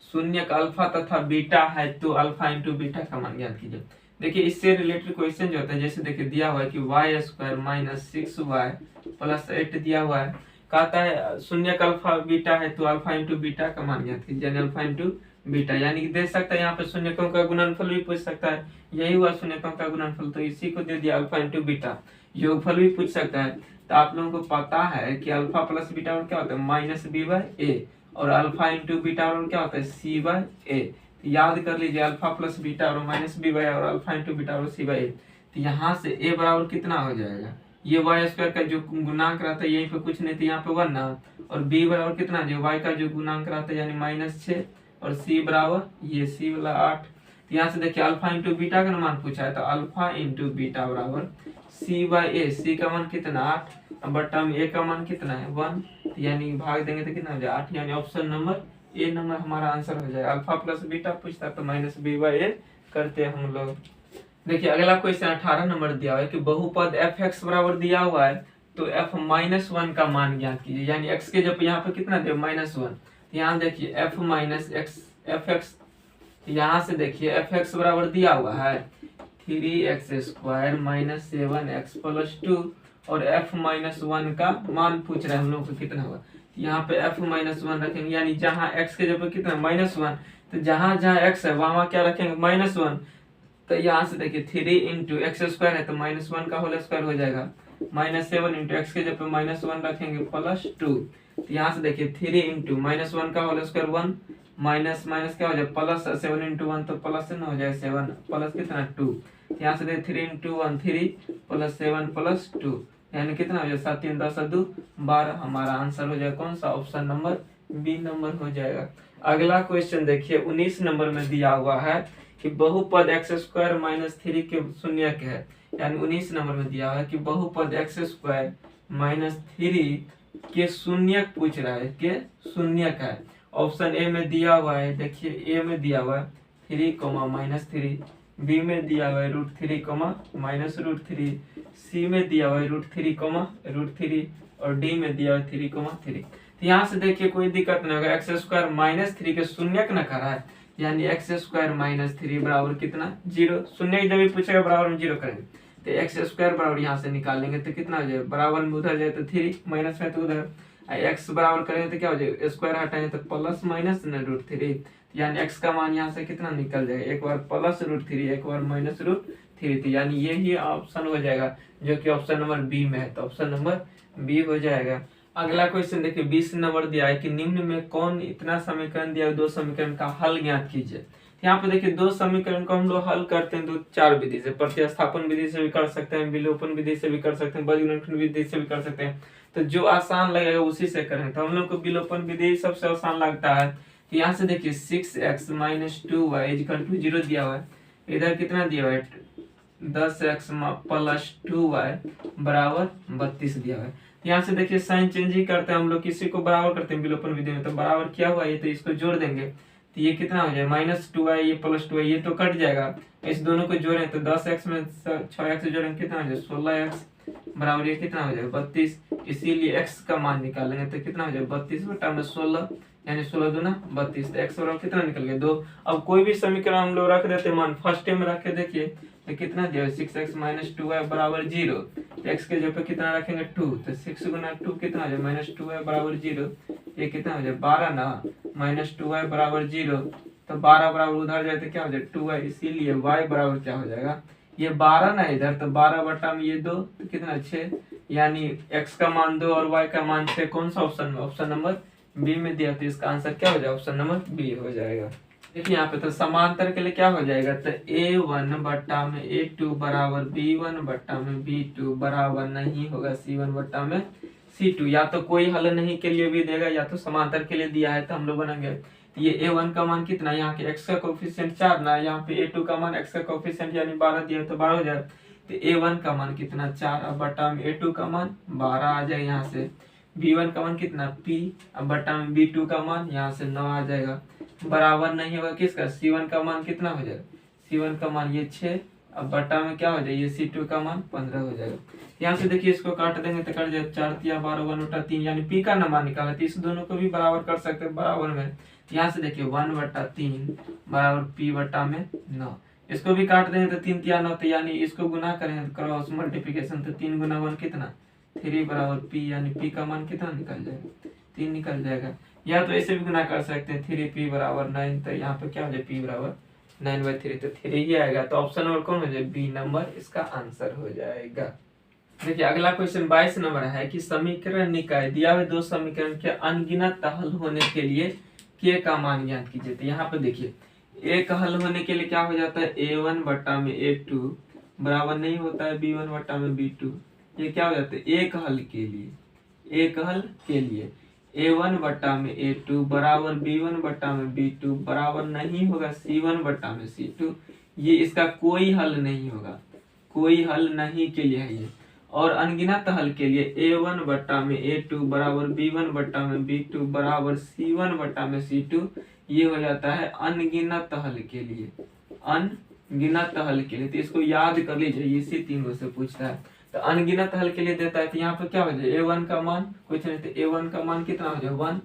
शून्यक अल्फा तथा बीटा है तो अल्फा इंटू बीटा का मान ज्ञात कीजिए। देखिए इससे रिलेटेड क्वेश्चन जो होता है, जैसे देखिए दिया हुआ है कि y² माइनस 6y प्लस 8 दिया हुआ है। कहता है शून्यक अल्फा बीटा है तो अल्फा इंटू बीटा का मान ज्ञात कीजिए, यानी अल्फा इंटू बीटा। यानी कि दे सकता है यहाँ पे शून्यकों का गुणनफल भी पूछ सकता है, यही हुआ शून्यकों का गुणनफल, तो इसी को दे दिया अल्फा इंटू बीटा। योगफल भी पूछ सकता है। तो आप लोगों को पता है कि अल्फा प्लस बीटा और क्या होता है? -b/a, और अल्फा इंटू बीटा और क्या होता है? c/a। तो याद कर लीजिए अल्फा प्लस बीटा और -b/a और अल्फा इंटू बीटा और c/a। तो यहाँ से a बराबर कितना हो जाएगा? ये y² का जो गुणांक रहता है यहीं पे कुछ नहीं, तो यहाँ पे 1 ना, और b बराबर कितना जो y का जो गुणांक रहता है यानी -6, और c बराबर ये c वाला 8। तो यहाँ से देखिए अल्फा इंटू बीटा का मान पूछा है, तो अल्फा इंटू बीटा बराबर सी बाई ए, सी का मान कितना 8 बट्टा में ए का मान कितना है 1, यानी भाग देंगे तो कितना हो जाए 8, यानी ऑप्शन नंबर ए नंबर हमारा आंसर हो जाए। अल्फा प्लस बीटा पूछता तो माइनस बी बाई ए करते हैं हम लोग। देखिए अगला क्वेश्चन 18 नंबर दिया हुआ है कि बहुपद एफ एक्स बराबर दिया हुआ है तो एफ माइनस वन का मान ज्ञात कीजिए, यानी एक्स के जब यहाँ पे कितना दे -1, यहाँ देखिए F minus x F x, यहाँ से देखिए एफ एक्स बराबर दिया हुआ है 3x² माइनस 7x प्लस 2 और f माइनस 1 का मान पूछ रहे हैं हम लोग को कितना होगा। यहाँ पे f माइनस 1 रखेंगे, यानी जहाँ x के जगह कितना -1, तो जहाँ जहाँ x है वहाँ क्या रखेंगे -1, तो यहाँ से देखिए 3 इंटू x² है तो -1 का होल स्क्वायर हो जाएगा, -7 इंटू एक्स के जगह -1 रखेंगे प्लस 2, तो यहाँ से देखिए 3 इंटू -1 का होल स्क्वायर 1 माइनस माइनस क्या हो जाए प्लस 7 इंटू 1 तो प्लस न हो जाए 7 प्लस कितना 2, यहाँ से देखिए 3 इंटू 1 3 प्लस 7 प्लस 2, यानी कितना हो जाए 7 3 10 2 12, हमारा आंसर हो जाए कौन सा ऑप्शन नंबर बी नंबर हो जाएगा। अगला क्वेश्चन देखिए 19 नंबर में दिया हुआ है कि बहुपद x² माइनस 3 के शून्यक है, यानी 19 नंबर में दिया हुआ है कि बहुपद x² माइनस 3 के शून्यक पूछ रहा है, के शून्यक है। ऑप्शन ए में दिया हुआ है, देखिए ए में दिया हुआ है 3, -3, बी में दिया हुआ है √3, -√3, सी में दिया हुआ है √3, और डी में दिया हुआ है 3, 3। तो यहाँ से देखिए कोई दिक्कत नहीं होगा, x² माइनस 3 के शून्यक न करा है, यानी x² माइनस 3 बराबर कितना 0, शून्य जब भी पूछेगा बराबर में 0 करेंगे तो x² बराबर यहाँ से निकालेंगे तो कितना हो जाए, बराबर में उधर जाए तो 3, माइनस में तो उधर x बराबर करेंगे तो क्या हो जाएगा, स्क्वायर हटाएंगे तो प्लस माइनस √3, यानी x का मान यहाँ से कितना निकल जाएगा, एक बार प्लस √3 एक बार -√3, तो यानी ये ही ऑप्शन हो जाएगा जो कि ऑप्शन नंबर बी में है, तो ऑप्शन नंबर बी हो जाएगा। अगला क्वेश्चन देखिए 20 नंबर दिया है कि निम्न में कौन इतना समीकरण दिया है, दो समीकरण का हल ज्ञात कीजिए। यहाँ पे देखिए दो समीकरण को हम लोग हल करते हैं तो 4 विधि से, प्रतिस्थापन विधि से भी कर सकते हैं, विलोपन विधि से भी कर सकते हैं, बीजगणित विधि से भी कर सकते हैं, तो जो आसान लगेगा उसी से करें। तो हम लोग को विलोपन विधि सबसे आसान लगता है, तो यहाँ से देखिए 6x minus 2y equal to 0 दिया हुआ है, इधर कितना दिया हुआ है 10x प्लस 2y बराबर 32 दिया हुआ है। यहाँ से देखिए साइन चेंज ही करते हैं हम लोग, किसी को बराबर करते हैं विलोपन विधि में, तो बराबर क्या हुआ ये, तो इसको जोड़ देंगे तो ये कितना हो जाए -2y, ये +2y, ये तो कट जाएगा, इस दोनों को जोड़ें तो 10x में 6x जोड़ेंगे कितना हो जाए 16x बराबर ये कितना हो जाए 32, इसीलिए x का मान निकालेंगे तो कितना हो जाए 32/16, यानी 16 दूना 32, तो x बराबर कितना निकल गया 2। अब कोई भी समीकरण हम लोग रख देते मान फर्स्ट में रख के देखिए तो कितना दिया 6x माइनस 2y बराबर 0, x के जगह पे कितना रखेंगे 2, तो 6 गुना 2 कितना हो जाए -2y बराबर 0, ये कितना हो जाए 12 ना, -2y बराबर 0, तो 12 बराबर उधर जाए तो क्या हो जाए 2y, इसीलिए y बराबर क्या हो जाएगा ये 12 ना इधर, तो 12 बटा में ये 2 तो कितना 6, यानी x का मान 2 और y का मान 6, कौन सा ऑप्शन में, ऑप्शन नंबर बी में दिया, तो इसका आंसर क्या हो जाएगा ऑप्शन नंबर बी हो जाएगा। देखिए यहाँ पे तो समांतर के लिए क्या हो जाएगा, तो a1 बट्टा में a2 बराबर b1 बट्टा में b2 बराबर नहीं होगा c1 बट्टा में c2, या तो कोई हल नहीं के लिए भी देगा या तो समांतर के लिए दिया है, तो हम लोग बनाएंगे ये a1 का मान कितना, यहाँ के x का कोफिशिएंट 4 ना, यहाँ पे a2 का मान x का कोफिशिएंट यानी 12 दिया तो 12 हो जाए, तो a1 का मान कितना 4 अब बट्टा में a2 का मान 12 आ जाए, यहाँ से b1 का मान कितना p अब बट्टा में b2 का मान यहाँ से 9 आ जाएगा, बराबर नहीं होगा किसका c1 का मान कितना हो जाएगा, c1 का मान ये 6 अब बट्टा में क्या हो जाए ये c2 का मान 15 हो जाएगा। यहाँ से देखिए इसको काट देंगे तो कट जाए 4 × 12 1 बटा 3, यानी p का मान निकाला, तो इस दोनों को भी बराबर कर सकते हैं बराबर में, यहाँ से देखिए 1/3 बराबर p बटा में 9, इसको भी काट देंगे तो 3 × 9, तो यानी इसको गुना करेंगे क्रॉस मल्टीप्लिकेशन, तो 3 गुना 1 कितना 3 बराबर p, यानी p का मान कितना निकल जाएगा 3 निकल जाएगा, या तो ऐसे भी गुना कर सकते हैं 3p बराबर 9, तो यहाँ पे क्या हो जाए p बराबर 9/3, तो 3 ही आएगा, तो ऑप्शन नंबर कौन हो जाए बी नंबर इसका आंसर हो जाएगा। देखिए अगला क्वेश्चन 22 नंबर है कि समीकरण निकाय दिया हुए दो समीकरण के अनगिनत हल होने के लिए k का मान ज्ञात कीजिए। तो यहाँ पे देखिए एक हल होने के लिए क्या हो जाता है a1 बट्टा में a2 बराबर नहीं होता है b1 बट्टा में b2, ये क्या हो जाता है एक हल के लिए a1 बट्टा में a2 बराबर b1 बट्टा में b2 बराबर नहीं होगा c1 बट्टा में c2, ये इसका कोई हल नहीं होगा, कोई हल नहीं के लिए है ये। और अनगिनत हल के लिए a1 बट्टा में a2 बराबर b1 बट्टा में b2 बराबर c1 बट्टा में c2, ये हो जाता है अनगिनत हल के लिए, अनगिनत हल के लिए। तो इसको याद कर लीजिए, इसी तीनों से पूछता है। तो अनगिनत हल के लिए देता है तो यहाँ पर क्या हो जाए, a1 का मान कुछ नहीं, तो a1 का मान कितना हो जाए 1,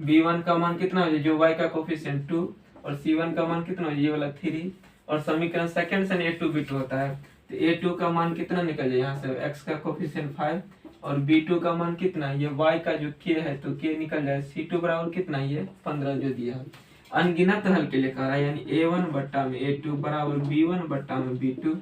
b1 का मान कितना हो जाए जो y का कोफिशिएंट 2, और c1 का मान कितना हो जाए ये वाला 3, और समीकरण सेकंड से a2 b2 होता है, तो a2 का मान कितना निकल जाए यहाँ से x का कोफिशिएंट 5, और b2 का मान कितना, ये y का जो k है तो k निकल जाए, c2 बराबर कितना, ये 15 जो दिया है। अनगिनत हल के लिए कह रहा है, यानी a1 बट्टा में a2 बराबर b1 बट्टा में b2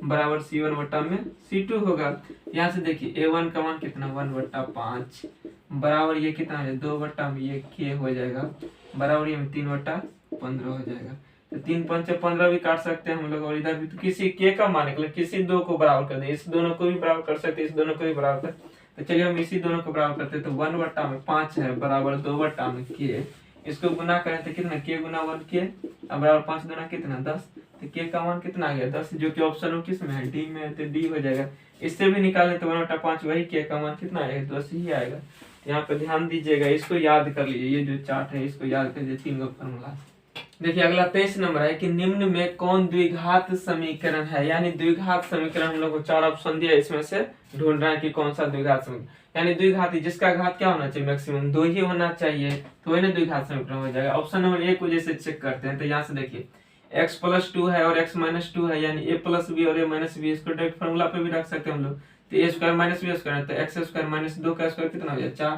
बराबर c1 बट्टा में c2 होगा। यहाँ से देखिए a1 का मान कितना 1 बट्टा 5 बराबर ये कितना है 2 बट्टा में ये k हो जाएगा, बराबर ये 3 बट्टा 15 हो जाएगा। तो 3 5 15 भी काट सकते हैं हम लोग, और इधर भी तो किसी k का मान निकले, किसी दो को बराबर कर दे, इस दोनों को भी बराबर कर सकते, इस दोनों को भी बराबर कर। तो चलिए हम इसी दोनों को बराबर करते हैं, तो 1 बट्टा में 5 है बराबर 2 बट्टा में k, इसको गुना करें तो कितना k गुना 1k बराबर 5 गुना कितना 10, तो k का मान कितना आ गया 10, जो कि ऑप्शन में किस में है, डी में है, तो डी हो जाएगा। इससे भी निकालें तो 1 बटा 5 वही k का मान कितना आएगा 10 ही आएगा। यहाँ पे ध्यान दीजिएगा, इसको याद कर लीजिए, ये जो चार्ट है इसको याद कर लीजिए, 3 फॉर्मूला। देखिए अगला 23 नंबर है कि निम्न में कौन द्विघात समीकरण है, यानी द्विघात समीकरण हम लोग को 4 ऑप्शन दिया, इसमें से ढूंढ रहे हैं कि कौन सा द्विघात समीकरण, यानी द्विघाती जिसका घात क्या होना चाहिए, मैक्सिमम 2 ही होना चाहिए, तो वही ना द्विघात समीकरण हो जाएगा। ऑप्शन नंबर 1 को जैसे चेक करते हैं, तो यहाँ से देखिए x प्लस 2 है और x माइनस 2 है, यानी a प्लस बी और a माइनस बी, इसको डायरेक्ट फॉर्मूला पे भी रख सकते हैं हम लोग। तो a square minus B square, तो x स्क्वायर माइनस 2 का स्क्वायर कितना हो जाए 4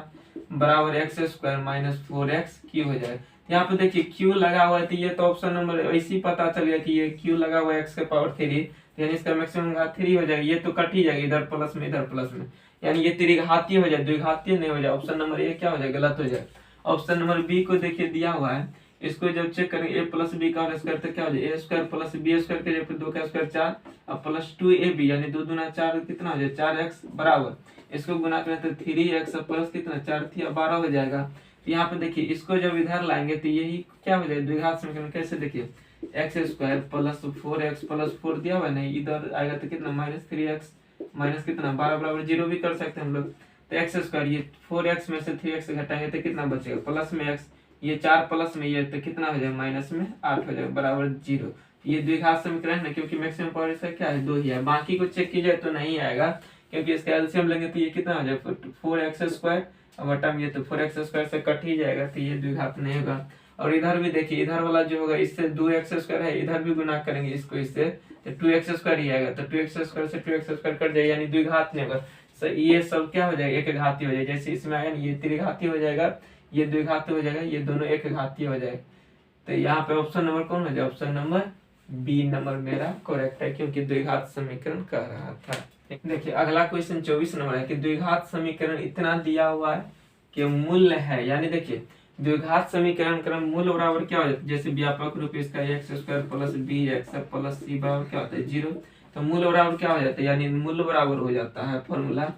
बराबर x square minus 4x Q हो जाए। यहाँ पे देखिए q लगा हुआ है, तो ये तो ऑप्शन नंबर ऐसे ही पता चल गया कि ये q लगा हुआ है x के पावर 3, यानी इसका मैक्सिमम घात 3 हो जाएगी, ये तो कट ही जाएगी, इधर प्लस में इधर प्लस में, यानी ये त्रिघातीय हो जाए, द्विघातीय नहीं हो जाए। ऑप्शन नंबर ए क्या हो जाए, गलत हो जाए। ऑप्शन नंबर बी को देखिए दिया हुआ है, इसको जब चेक करेंगे a प्लस बी का स्क्वायर तो क्या हो जाए a square plus B square के जब 2 का स्क्वायर 4 और प्लस 2ab, यानी 2 दूना 4 कितना हो जाए 4x बराबर, इसको गुना करें तो 3x प्लस कितना 4 थी 12 हो जाएगा। यहाँ पे देखिए इसको जब इधर लाएंगे तो यही क्या हो जाए द्विघात समीकरण, कैसे देखिए x square plus 4x plus 4 दिया हुआ नहीं, इधर आएगा तो कितना माइनस 3x माइनस कितना 12 बराबर 0 भी कर सकते हैं हम लोग। तो एक्स स्क्वायर ये 4x में से 3x घटाएंगे तो कितना बचेगा प्लस में x, ये 4 प्लस में ये तो कितना हो जाएगा माइनस में 8 हो जाएगा बराबर 0। ये द्विघात समीकरण है ना, क्योंकि मैक्सिमम पावर इसका क्या है 2 ही है, बाकी को चेक कीजिए तो नहीं आएगा, क्योंकि इसका एलसीएम लेंगे तो ये कितना हो जाएगा 4x स्क्वायर बटा में ये तो 4x स्क्वायर से कट ही जाएगा, तो ये द्विघात नहीं होगा। और इधर भी देखिए इधर वाला जो होगा इससे 2x स्क्वायर है, इधर भी गुना करेंगे इसको इससे तो 2x स्क्वायर ही आएगा, तो 2x स्क्वायर से 2x स्क्वायर कट जाएगा, यानी द्विघात नहीं होगा। ये सब क्या हो जाएगा एक घाती हो जाएगा, जैसे इसमें आया ये त्रिघाती हो जाएगा, ये द्विघाती हो जाएगा, ये दोनों एक घाती हो जाएगा। तो यहाँ पे ऑप्शन नंबर कौन हो जाए, ऑप्शन नंबर बी नंबर मेरा करेक्ट है, क्योंकि द्विघात समीकरण कर रहा था। देखिए अगला क्वेश्चन 24 नंबर है कि द्विघात समीकरण इतना दिया हुआ है कि मूल्य है, यानी देखिए द्विघात समीकरण का मूल्य बराबर क्या हो जाता है, जैसे व्यापक रूप इसका x square plus b x plus c बराबर क्या होता है 0, तो मूल्य बराबर क्या हो जाता है, यानी मूल्य बराबर हो जाता है formula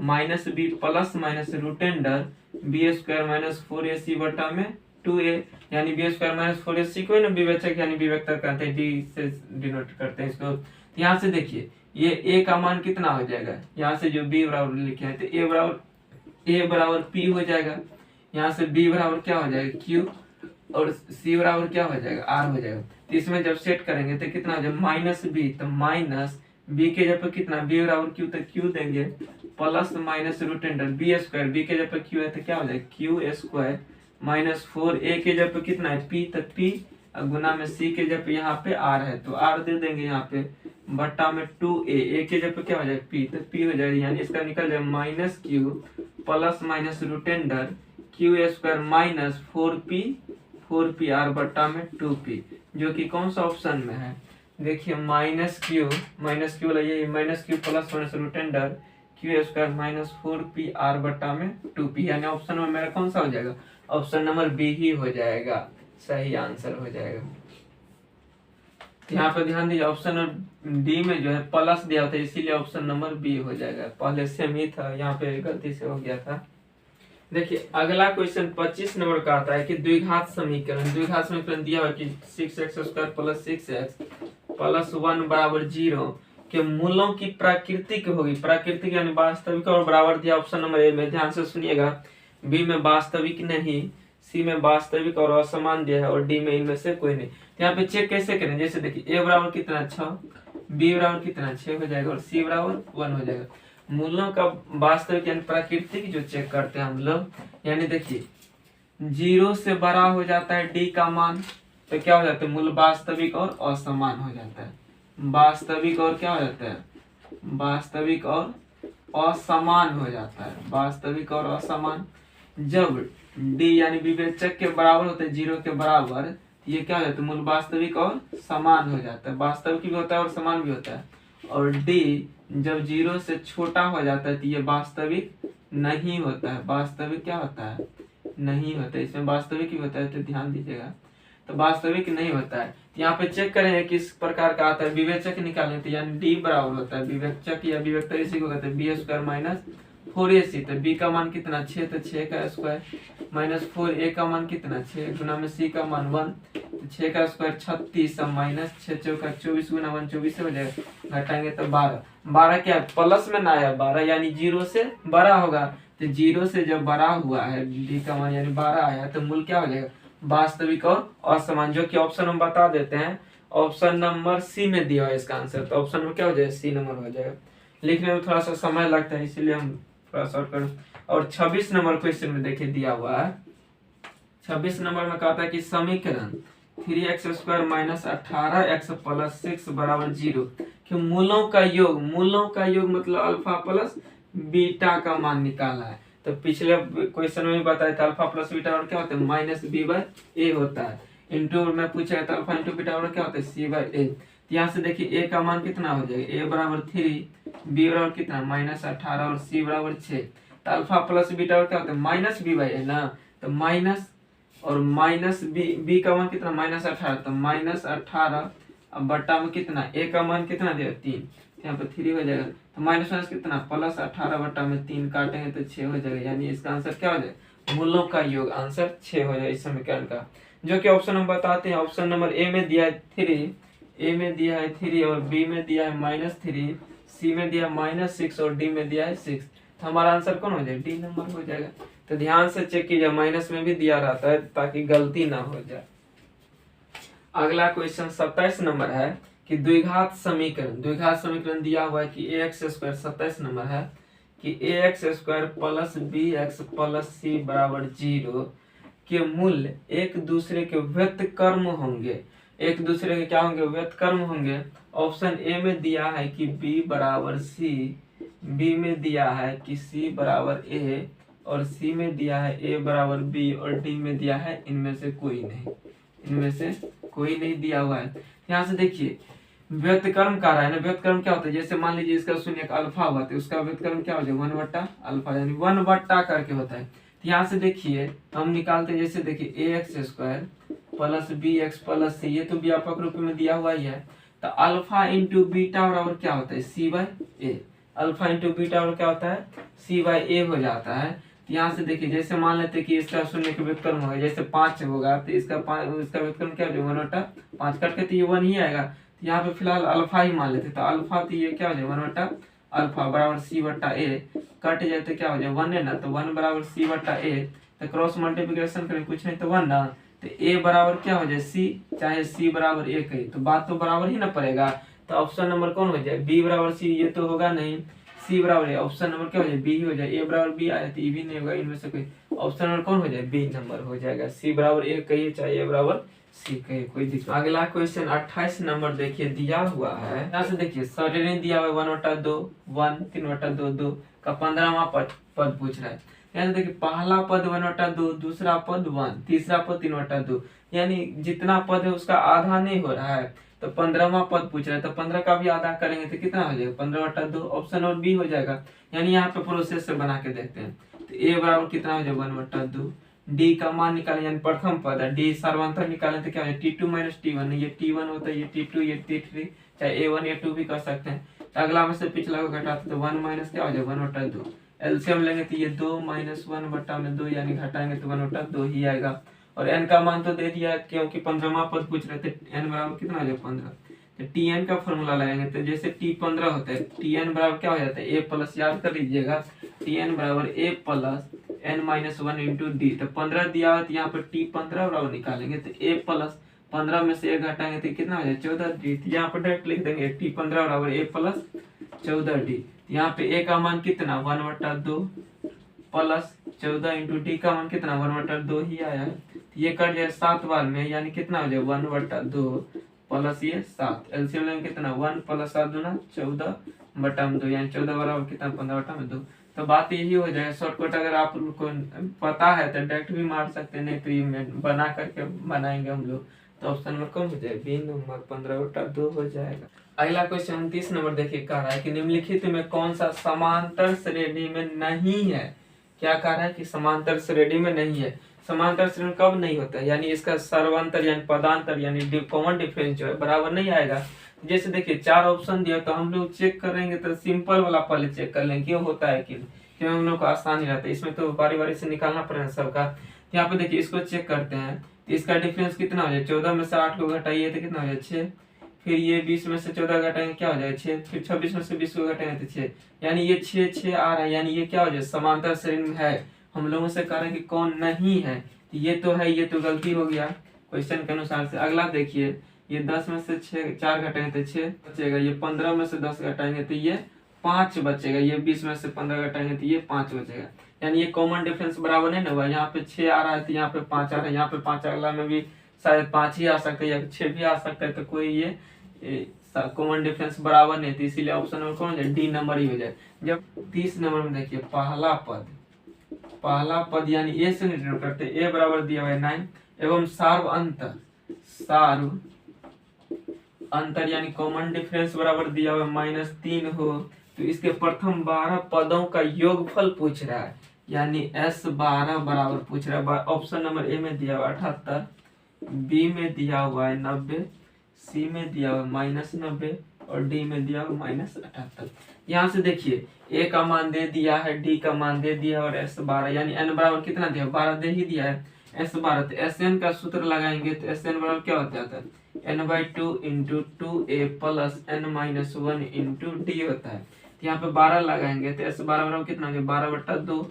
minus B plus minus root under B square minus 4ac बटा में 2a, यानी बी स्क्वायर माइनस 4ac को ना विवेचक यानी विवेक्तर करते हैं, डी से डिनोट करते हैं इसको। यहाँ से देखिए ये a का मान कितना हो जाएगा, यहाँ से जो b बराबर लिखे हैं तो a बराबर p हो जाएगा, यहाँ से b बराबर क्या हो जाएगा q, और c बराबर क्या हो जाएगा r हो जाएगा। तो इसमें जब सेट करेंगे तो कितना हो जाएगा माइनस b, तो माइनस b के जगह पर कितना b बराबर q, तो q देंगे plus minus root under B square, b के जगह पर q है तो क्या हो जाएगा q स्क्वायर माइनस 4a के जगह पर कितना है p, तो p गुना में c के जगह पे यहाँ पे r है तो r दे देंगे यहाँ पे बट्टा में 2a के जगह पे क्या हो जाएगा p, तो p हो जाएगा, यानी इसका निकल जाएगा minus q plus minus root under q square minus 4p r बट्टा में 2p, जो कि कौन सा ऑप्शन में है, देखिए माइनस क्यू लगाइए minus Q plus minus root under q square minus 4p r बट्टा में 2p, यानी ऑप्शन में मेरा कौन सा हो जाएगा, ऑप्शन नंबर बी ही हो जाएगा, सही आंसर हो जाएगा। यहाँ पे ध्यान दीजिए ऑप्शन डी में जो है प्लस दिया था, इसीलिए ऑप्शन नंबर बी हो जाएगा, पहले सेम ही था, यहाँ पे गलती से हो गया था। देखिए अगला क्वेश्चन 25 नंबर का आता है कि द्विघात समीकरण दिया हुआ कि 6x square plus 6x plus 1 बराबर 0 कि मूलों की प्राकृतिक होगी, प्राकृतिक यानी वास्तविक और बराबर दिया ऑप्शन नंबर ए में, ध्यान से सुनिएगा। बी में वास्तविक नहीं, सी में वास्तविक और असमान दिया है, और डी में इनमें से कोई नहीं। तो यहाँ पे चेक कैसे करें, जैसे देखिए ए बराबर कितना 6, बी बराबर कितना 6 हो जाएगा, और सी बराबर 1 हो जाएगा। मूलों का वास्तविक यानी प्राकृतिक जो चेक करते हैं हम लोग, यानी देखिए 0 से बड़ा हो जाता है डी का मान, तो क्या हो जाता है, मूल वास्तविक और असमान हो जाता है। वास्तविक और क्या हो जाता है, वास्तविक और असमान हो जाता है, वास्तविक और असमान। जब डी यानी विवेचक के बराबर होते हैं 0 के बराबर, ये क्या हो जाता है, मूल वास्तविक और समान हो जाता है। वास्तविक भी होता है और समान भी होता है। और डी जब 0 से छोटा हो जाता है तो ये वास्तविक नहीं होता है। वास्तविक क्या होता है, नहीं होता है। इसमें वास्तविक ही होता है, तो ध्यान दीजिएगा। तो वास्तविक नहीं होता है। यहाँ पे चेक करेंगे किस प्रकार का आता है, विवेचक निकालें तो यानी डी बराबर होता है, विवेचक या विवेकता इसी को कहते हैं बी स्क्वायर माइनस 4ac। तो बी का मान कितना 6, तो 6 का स्क्वायर माइनस 4, ए का मान कितना 6 गुना में सी का मान 1, तो 6 का स्क्वायर 36 माइनस 6 चौका 24 गुना 1 24 से हो जाएगा, घटाएंगे तो 12। 12 क्या प्लस में ना आया 12, यानी 0 से बड़ा होगा। तो 0 से जब बड़ा हुआ है डी का मान यानी 12 आया, तो मूल क्या हो जाएगा, वास्तविक और असमान, जो कि ऑप्शन हम बता देते हैं। ऑप्शन नंबर सी में दिया है इसका आंसर, तो ऑप्शन में क्या हो जाएगा, सी नंबर हो जाएगा। लिखने में थोड़ा सा समय लगता है, इसीलिए हम थोड़ा शॉर्ट कर। और 26 नंबर क्वेश्चन में देखिए दिया हुआ है, 26 नंबर में कहता है कि समीकरण 3x square minus 18x plus 6 बराबर 0 कि मूलों का योग, मूलों का योग मतलब अल्फा प्लस बीटा का मान निकालना है। तो पिछले क्वेश्चन में भी बताया था अल्फा प्लस बीटा और क्या होता है, माइनस बी बाय ए होता है। इंटू में पूछा था अल्फा इंटू बीटा और क्या होता है, सी बाय ए। यहाँ से देखिए ए का मान कितना हो जाएगा, ए बराबर 3, बी बराबर कितना माइनस 18 और सी बराबर 6। तो अल्फा प्लस बीटा और क्या होता है, माइनस बी बाय ए ना, तो माइनस और माइनस बी का मान कितना माइनस 18, तो माइनस 18 अब बट्टा में कितना ए का मान कितना दिया 3, यहाँ पे 3 हो जाएगा। तो माइनस माइनस कितना प्लस 18 बट्टा में 3 काटेंगे तो 6 हो जाएगा, यानी इसका आंसर क्या हो जाएगा, मूलों का योग आंसर 6 हो जाएगा इस समीकरण का, जो कि ऑप्शन हम बताते हैं। ऑप्शन नंबर ए में दिया है 3, ए में दिया है 3 और बी में दिया है -3, सी में दिया है -6 और डी में दिया है 6। तो हमारा आंसर कौन हो जाएगा, डी नंबर हो जाएगा। तो ध्यान से चेक कीजिए, माइनस में भी दिया रहता है ताकि गलती ना हो जाए। अगला क्वेश्चन 27 नंबर है कि द्विघात समीकरण दिया हुआ है कि ax स्क्वायर 27 नंबर है कि ax square plus bx plus c बराबर 0 के मूल्य एक दूसरे के व्युत्क्रम होंगे। एक दूसरे के क्या होंगे, व्युत्क्रम होंगे। ऑप्शन ए में दिया है कि b बराबर c, बी में दिया है कि c बराबर a और सी में दिया है a बराबर b और डी में दिया है इनमें से कोई नहीं, इनमें से कोई नहीं दिया हुआ है। यहाँ से देखिए व्युत्क्रम कर रहा है ना, व्युत्क्रम क्या होता है, जैसे मान लीजिए इसका शून्य का अल्फा हुआ तो उसका व्युत्क्रम क्या हो जाए 1 बट्टा अल्फा, यानी 1 बट्टा करके होता है। तो यहाँ से देखिए हम निकालते हैं, जैसे देखिए ax square plus bx plus c, ये तो व्यापक रूप में दिया हुआ ही है। तो अल्फा इंटू बीटा बराबर क्या होता है, c बाय ए। अल्फा इंटू बीटा बराबर क्या होता है, c बाय ए हो जाता है। तो यहाँ से देखिए जैसे मान लेते हैं कि इसका शून्य का व्युत्क्रम होगा, जैसे 5 होगा तो इसका व्युत्क्रम क्या हो जाएगा 1 बट्टा 5, कट के तो ये 1 ही आएगा। तो यहाँ पे फिलहाल अल्फा ही मान लेते, तो अल्फा तो ये क्या हो जाएगा 1 बट्टा अल्फा बराबर सी बट्टा ए, कट जाए तो क्या हो जाए 1 है ना, तो 1 बराबर सी बट्टा ए। तो क्रॉस मल्टीप्लिकेशन करें कुछ नहीं तो 1 ना, तो ए बराबर क्या हो जाए सी, चाहे सी बराबर ए कही तो बात तो बराबर ही ना पड़ेगा। तो ऑप्शन नंबर कौन हो जाए, बी बराबर सी, ये तो होगा नहीं, सी बराबर ए, ऑप्शन नंबर क्या हो जाए बी हो जाए। ए बराबर बी आया तो ये भी नहीं होगा, इनमें से कोई ऑप्शन नंबर कौन हो जाए बी नंबर हो जाएगा। सी बराबर ए कहिए चाहे ए बराबर सी कहिए, कोई दिक्कत। अगला क्वेश्चन 28 नंबर देखिए दिया हुआ है, यहाँ से देखिए सरेनी दिया हुआ है 1/2 1 3/2 2 का 15वां पद पूछ रहा है। यहाँ से देखिए पहला पद 1/2, दूसरा पद 1, तीसरा पद 3/2, यानी जितना पद है उसका आधा नहीं हो रहा है। तो 15वां पद पूछ रहा है, तो 15 का भी आधा करेंगे तो कितना हो जाएगा 15/2, ऑप्शन और बी हो जाएगा। यानी यहाँ पे प्रोसेस से बना के देखते हैं, तो ए बराबर कितना हो जाएगा 1/2, डी का मान निकालें यानी प्रथम पद है, डी सर्वांतर निकालें तो क्या हो जाए t2 माइनस t1, ये t1 होता है, ये t2 ये t3, चाहे a1 a2 भी कर सकते हैं। तो अगला में से पिछला को घटाते तो 1 माइनस क्या हो जाए 1/2, एलसीएम लेंगे तो ये 2 माइनस 1 बट्टा में 2 यानी घटाएंगे तो 1/2 ही आएगा। और n का मान तो दे दिया क्योंकि 15वां पद पूछ रहे थे, n बराबर कितना हो जाए 15, टी एन का फॉर्मूला लगाएंगे तो जैसे टी 15 होता है, टी एन बराबर क्या हो जाता है ए प्लस, याद कर लीजिएगा, टी एन बराबर a plus n minus one into d. तो 15 दिया हुआ तो यहाँ पर टी 15 बराबर निकालेंगे तो ए प्लस 15 में से 1 घटाएंगे तो कितना हो जाए 14 डी। यहाँ पर डायरेक्ट लिख देंगे टी 15 बराबर ए प्लस 14 डी। यहाँ पे ए का मान कितना 1/2 प्लस 14 इंटू डी का मान कितना 1/2 ही आया है। ये कट जाए 7 बार में, यानी कितना हो जाए 1/2 प्लस ये 7। एलसीएम लेंगे कितना 1 प्लस 7 दूना 14/2, यानी 14 बराबर कितना 15/2। तो बात यही हो जाएगा। शॉर्टकट अगर आप लोग को पता है तो डायरेक्ट भी मार सकते हैं, नहीं तो ये बना करके बनाएंगे हम लोग तो ऑप्शन नंबर कौन हो जाए बी नंबर 15/2 हो जाएगा। अगला क्वेश्चन 29 नंबर देखिए, कह रहा है कि निम्नलिखित में कौन सा समांतर श्रेणी में नहीं है। क्या कह रहा है कि समांतर श्रेणी में नहीं है। समांतर श्रेणी कब नहीं होता है, यानी इसका सर्वांतर यानी पदांतर यानी कॉमन डिफरेंस जो है बराबर नहीं आएगा। जैसे देखिए 4 ऑप्शन दिया तो हम लोग चेक करेंगे तो सिंपल वाला पहले चेक कर लेंगे क्यों होता है, क्यों हम लोग को आसानी रहता है। इसमें तो बारी बारी से निकालना पड़ेगा सबका। यहाँ पे देखिए इसको चेक करते हैं तो इसका डिफरेंस कितना हो जाए, 14 में से 8 को घटाइए तो कितना हो जाए 6। फिर ये 20 में से 14 घटाएंगे क्या हो जाए 6। फिर 26 में से 20 को घटाएंगे तो 6, यानी ये 6 आ रहा है, यानी ये क्या हो जाए समांतर श्रेणी में है। हम लोगों से कह रहे हैं कि कौन नहीं है, तो ये तो है, ये तो गलती हो गया क्वेश्चन के अनुसार से। अगला देखिए ये 10 में से 4 घटाएंगे तो 6 बचेगा, ये 15 में से 10 घटाएंगे तो ये 5 बचेगा, ये 20 में से 15 घटाएंगे तो ये 5 बचेगा, यानी ये कॉमन डिफरेंस बराबर नहीं ना हुआ। यहाँ पे 6 आ रहा है तो यहाँ पे 5 आ रहा है, यहाँ पे 5 अगला में भी शायद 5 ही आ सकता है या 6 भी आ सकता है, तो कोई ये कॉमन डिफरेंस बराबर नहीं थी, इसीलिए ऑप्शन नंबर कौन है डी नंबर ही हो जाए। जब 30 नंबर में देखिए पहला पद यानी ए से निरूपण करते, ए बराबर दिया हुआ है 9 एवं सार्व अंतर यानी कॉमन डिफरेंस बराबर दिया हुआ -3 हो, तो इसके प्रथम 12 पदों का योगफल पूछ रहा है, यानी S12 बराबर पूछ रहा है। ऑप्शन नंबर ए में दिया हुआ 78, बी में दिया हुआ है 90, सी में दिया हुआ -90 और डी में दिया हुआ -78। यहाँ से देखिए ए का मान दे दिया है, डी का मान दे दिया है और S12 यानी n बराबर कितना दिया 12 दे ही दिया है। S12 तो Sn का सूत्र लगाएंगे तो Sn बराबर क्या होता है n/2 into 2a plus n-1 into D होता है। तो यहाँ पे 12 लगाएंगे तो S12 बराबर कितना हो गया 12/2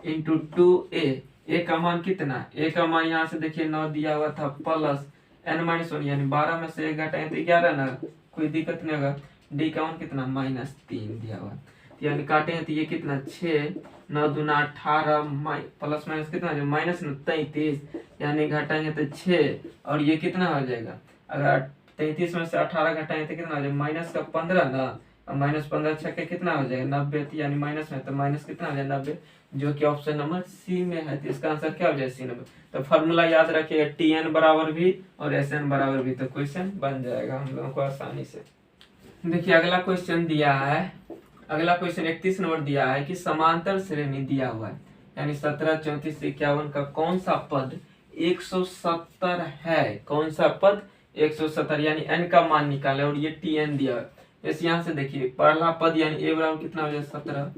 इंटू 2a। ए का मान कितना, ए का मान यहाँ से देखिए 9 दिया हुआ था प्लस n-1 यानी 12 में से 1 घटाएं तो 11 ना, कोई दिक्कत नहीं होगा। डी का मान कितना -3 दिया हुआ, यानी काटे हैं तो ये कितना 6 9 दूना 18 प्लस माइनस कितना -33, यानी घटाएंगे तो 6 और ये कितना हो जाएगा, अगर 33 में से 18 घटाएंगे तो कितना हो जाएगा -15 ना, और -15 छक्के कितना हो जाएगा 90, यानी माइनस में तो माइनस कितना हो जाएगा 90, जो कि ऑप्शन नंबर सी में है। तो इसका आंसर क्या हो जाए सी नंबर। तो फॉर्मूला याद रखिएगा टी एन बराबर भी और एस एन बराबर भी, तो क्वेश्चन बन जाएगा हम लोगों को आसानी से। देखिए अगला क्वेश्चन दिया है, अगला क्वेश्चन 31 नंबर दिया है कि समांतर श्रेणी दिया हुआ है, यानी 17 34 51 का कौन सा पद 170 है, कौन सा पद 170, यानी n का मान निकाले और ये टी एन दिया है। जैसे यहाँ से देखिए पहला पद यानी a बराबर कितना हो जाए 17,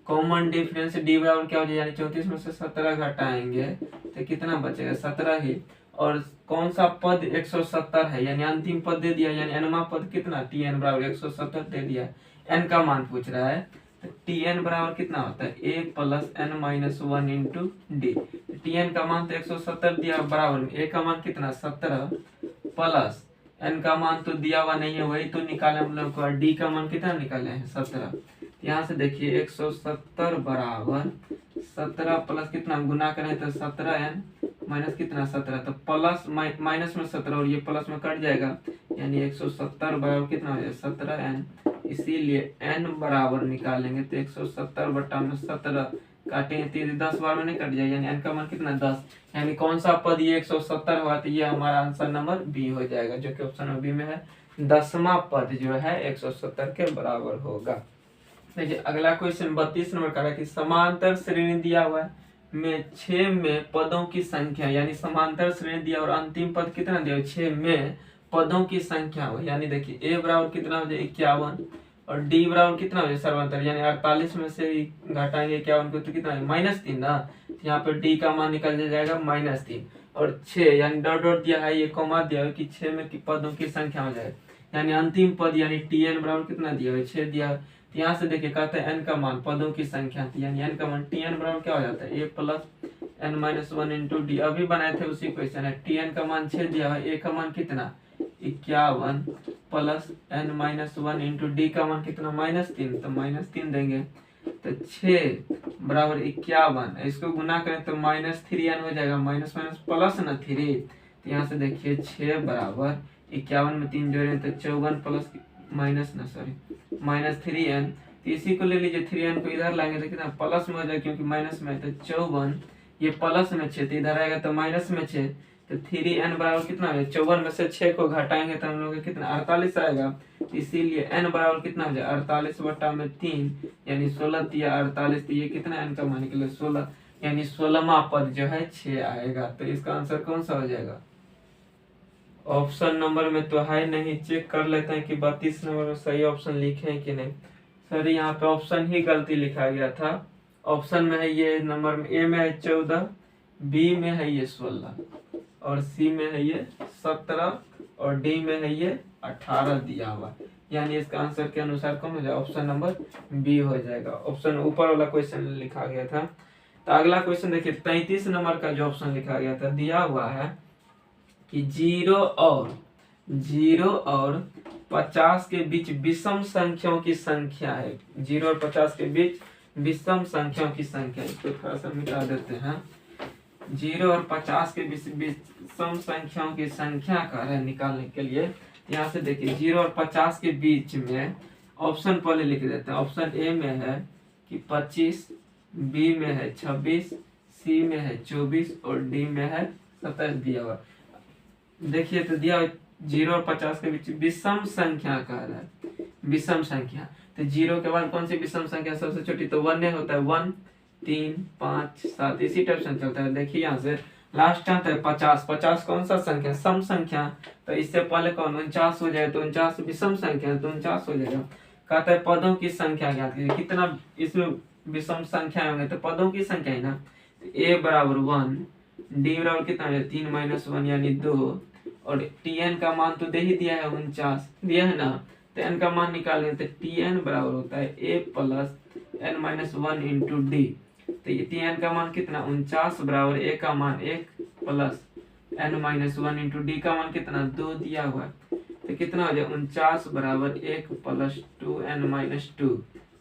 कॉमन डिफरेंस d बराबर क्या हो जाए, यानी 34 में से 17 घटाएंगे तो कितना बचेगा 17 ही, और कौन सा पद 170 है, यानी अंतिम पद दे दिया, यानी nवां पद कितना टी एन बराबर 170 दे दिया, n का मान पूछ रहा है। तो टी एन बराबर कितना होता है a plus n-1 into D. T N का मान तो 170 दिया बराबर में a का मान कितना 17 प्लस n का मान तो दिया हुआ नहीं है, वही तो निकाले हम लोग को, d का मान कितना निकाले हैं 17। यहाँ से देखिए 170 बराबर 17 प्लस कितना गुना करें तो 17n माइनस कितना 17, तो प्लस माइनस में 17 और ये प्लस में कट जाएगा, यानी 170 बराबर कितना हो जाएगा 17n। इसीलिए n बराबर निकालेंगे तो 170 बटा में 17 काटेंगे तो 10 बार में नहीं कट जाएगा, यानी n का मान कितना 10, यानी कौन सा पद ये 170 हुआ, तो ये हमारा आंसर नंबर बी हो जाएगा, जो कि ऑप्शन नंबर बी में है। 10वां पद जो है 170 के बराबर होगा। देखिए अगला क्वेश्चन 32 नंबर का है कि समांतर श्रेणी दिया हुआ है में 6 में पदों की संख्या, यानी समांतर श्रेणी दिया और अंतिम पद कितना दिया 6 में पदों की संख्या हो, यानी देखिए a बराबर कितना हो जाए 51 और d बराबर कितना हो जाए सर्वांतर, यानी 48 में से घटाएंगे 51 को तो कितना है -3 ना, यहाँ पे d का मान निकल जाएगा -3 और 6 यानी डॉट डॉट दिया है, ये कॉमा दिया है कि 6 में पदों की संख्या हो जाए, यानी अंतिम पद यानी tn बराबर कितना दिया है 6 दिया है। तो यहाँ से देखिए कहते हैं n का मान पदों की संख्या थी, यानी n का मान tn बराबर क्या हो जाता है a plus n minus 1 into D. अभी बनाए थे उसी क्वेश्चन है, tn का मान 6 दिया है, a का मान कितना 51 plus n minus 1 into D का मान कितना -3, तो -3 देंगे तो 6 बराबर 51, इसको गुना करें तो -3n हो जाएगा, माइनस माइनस प्लस ना 3। तो यहाँ से देखिए 6 बराबर 51 में 3 जोड़े तो 54 प्लस -3n। तो इसी को ले लीजिए 3n को इधर लाएंगे तो कितना प्लस में हो जाएगा, क्योंकि माइनस में है तो 54, ये प्लस में 6 तो इधर आएगा तो माइनस में 6, तो 3n बराबर कितना है 54 में से 6 को घटाएंगे तो हम लोग कितना 48 आएगा। इसीलिए n बराबर कितना हो जाए 48 बटा में 3 यानी 16 या 48, तो ये कितना n का मान निकले 16, यानी 16वां पद जो है 6 आएगा। तो इसका आंसर कौन सा हो जाएगा? ऑप्शन नंबर में तो है नहीं, चेक कर लेते हैं कि 32 नंबर में सही ऑप्शन लिखे हैं कि नहीं। सर यहाँ पे ऑप्शन ही गलती लिखा गया था। ऑप्शन में है ये नंबर में ए में है 14, बी में है ये 16 और सी में है ये 17 और डी में है ये 18 दिया हुआ, यानी इसका आंसर के अनुसार कौन हो जाएगा? ऑप्शन नंबर बी हो जाएगा। ऑप्शन ऊपर वाला क्वेश्चन लिखा गया था। तो अगला क्वेश्चन देखिए 33 नंबर का जो ऑप्शन लिखा गया था दिया हुआ है कि 0 और 50 के बीच विषम संख्याओं की संख्या है। 0 और 50 के बीच विषम संख्याओं की संख्या, इसको थोड़ा सा मिटा देते हैं। 0 और 50 के बीच विषम संख्याओं की संख्या का है निकालने के लिए। यहाँ से देखिए 0 और 50 के बीच में ऑप्शन पहले लिख देते हैं। ऑप्शन ए में है कि 25, बी में है 26, सी में है 24 और डी में है 27 दिया हुआ। देखिए तो दिया 0 और 50 के बीच विषम संख्या का है, विषम संख्या। तो 0 के बाद कौन सी विषम संख्या सबसे छोटी? तो 1 होता है, 1, 3, 5, 7 इसी टाइप से चलता है। देखिए यहाँ से लास्ट आता है 50। 50 कौन सा संख्या? सम संख्या। तो इससे पहले कौन 49 हो जाए, तो 49 विषम संख्या तो 49 हो जाएगा। कहता है पदों की संख्या ज्ञात कीजिए, कितना इसमें विषम संख्या होंगे? तो पदों की संख्या है ना, ए बराबर 1, डी बराबर कितना है 3 माइनस 1 यानी 2 और tn का मान तो दे ही दिया है 49 दिया है ना। तो n का मान निकालें तो tn बराबर होता है a plus n minus 1 into d. तो ये tn का मान कितना 49 बराबर a का मान 1 plus n minus 1 into D का मान कितना 2 दिया हुआ है। तो कितना हो जाए 49 बराबर 1 प्लस 2n माइनस 2,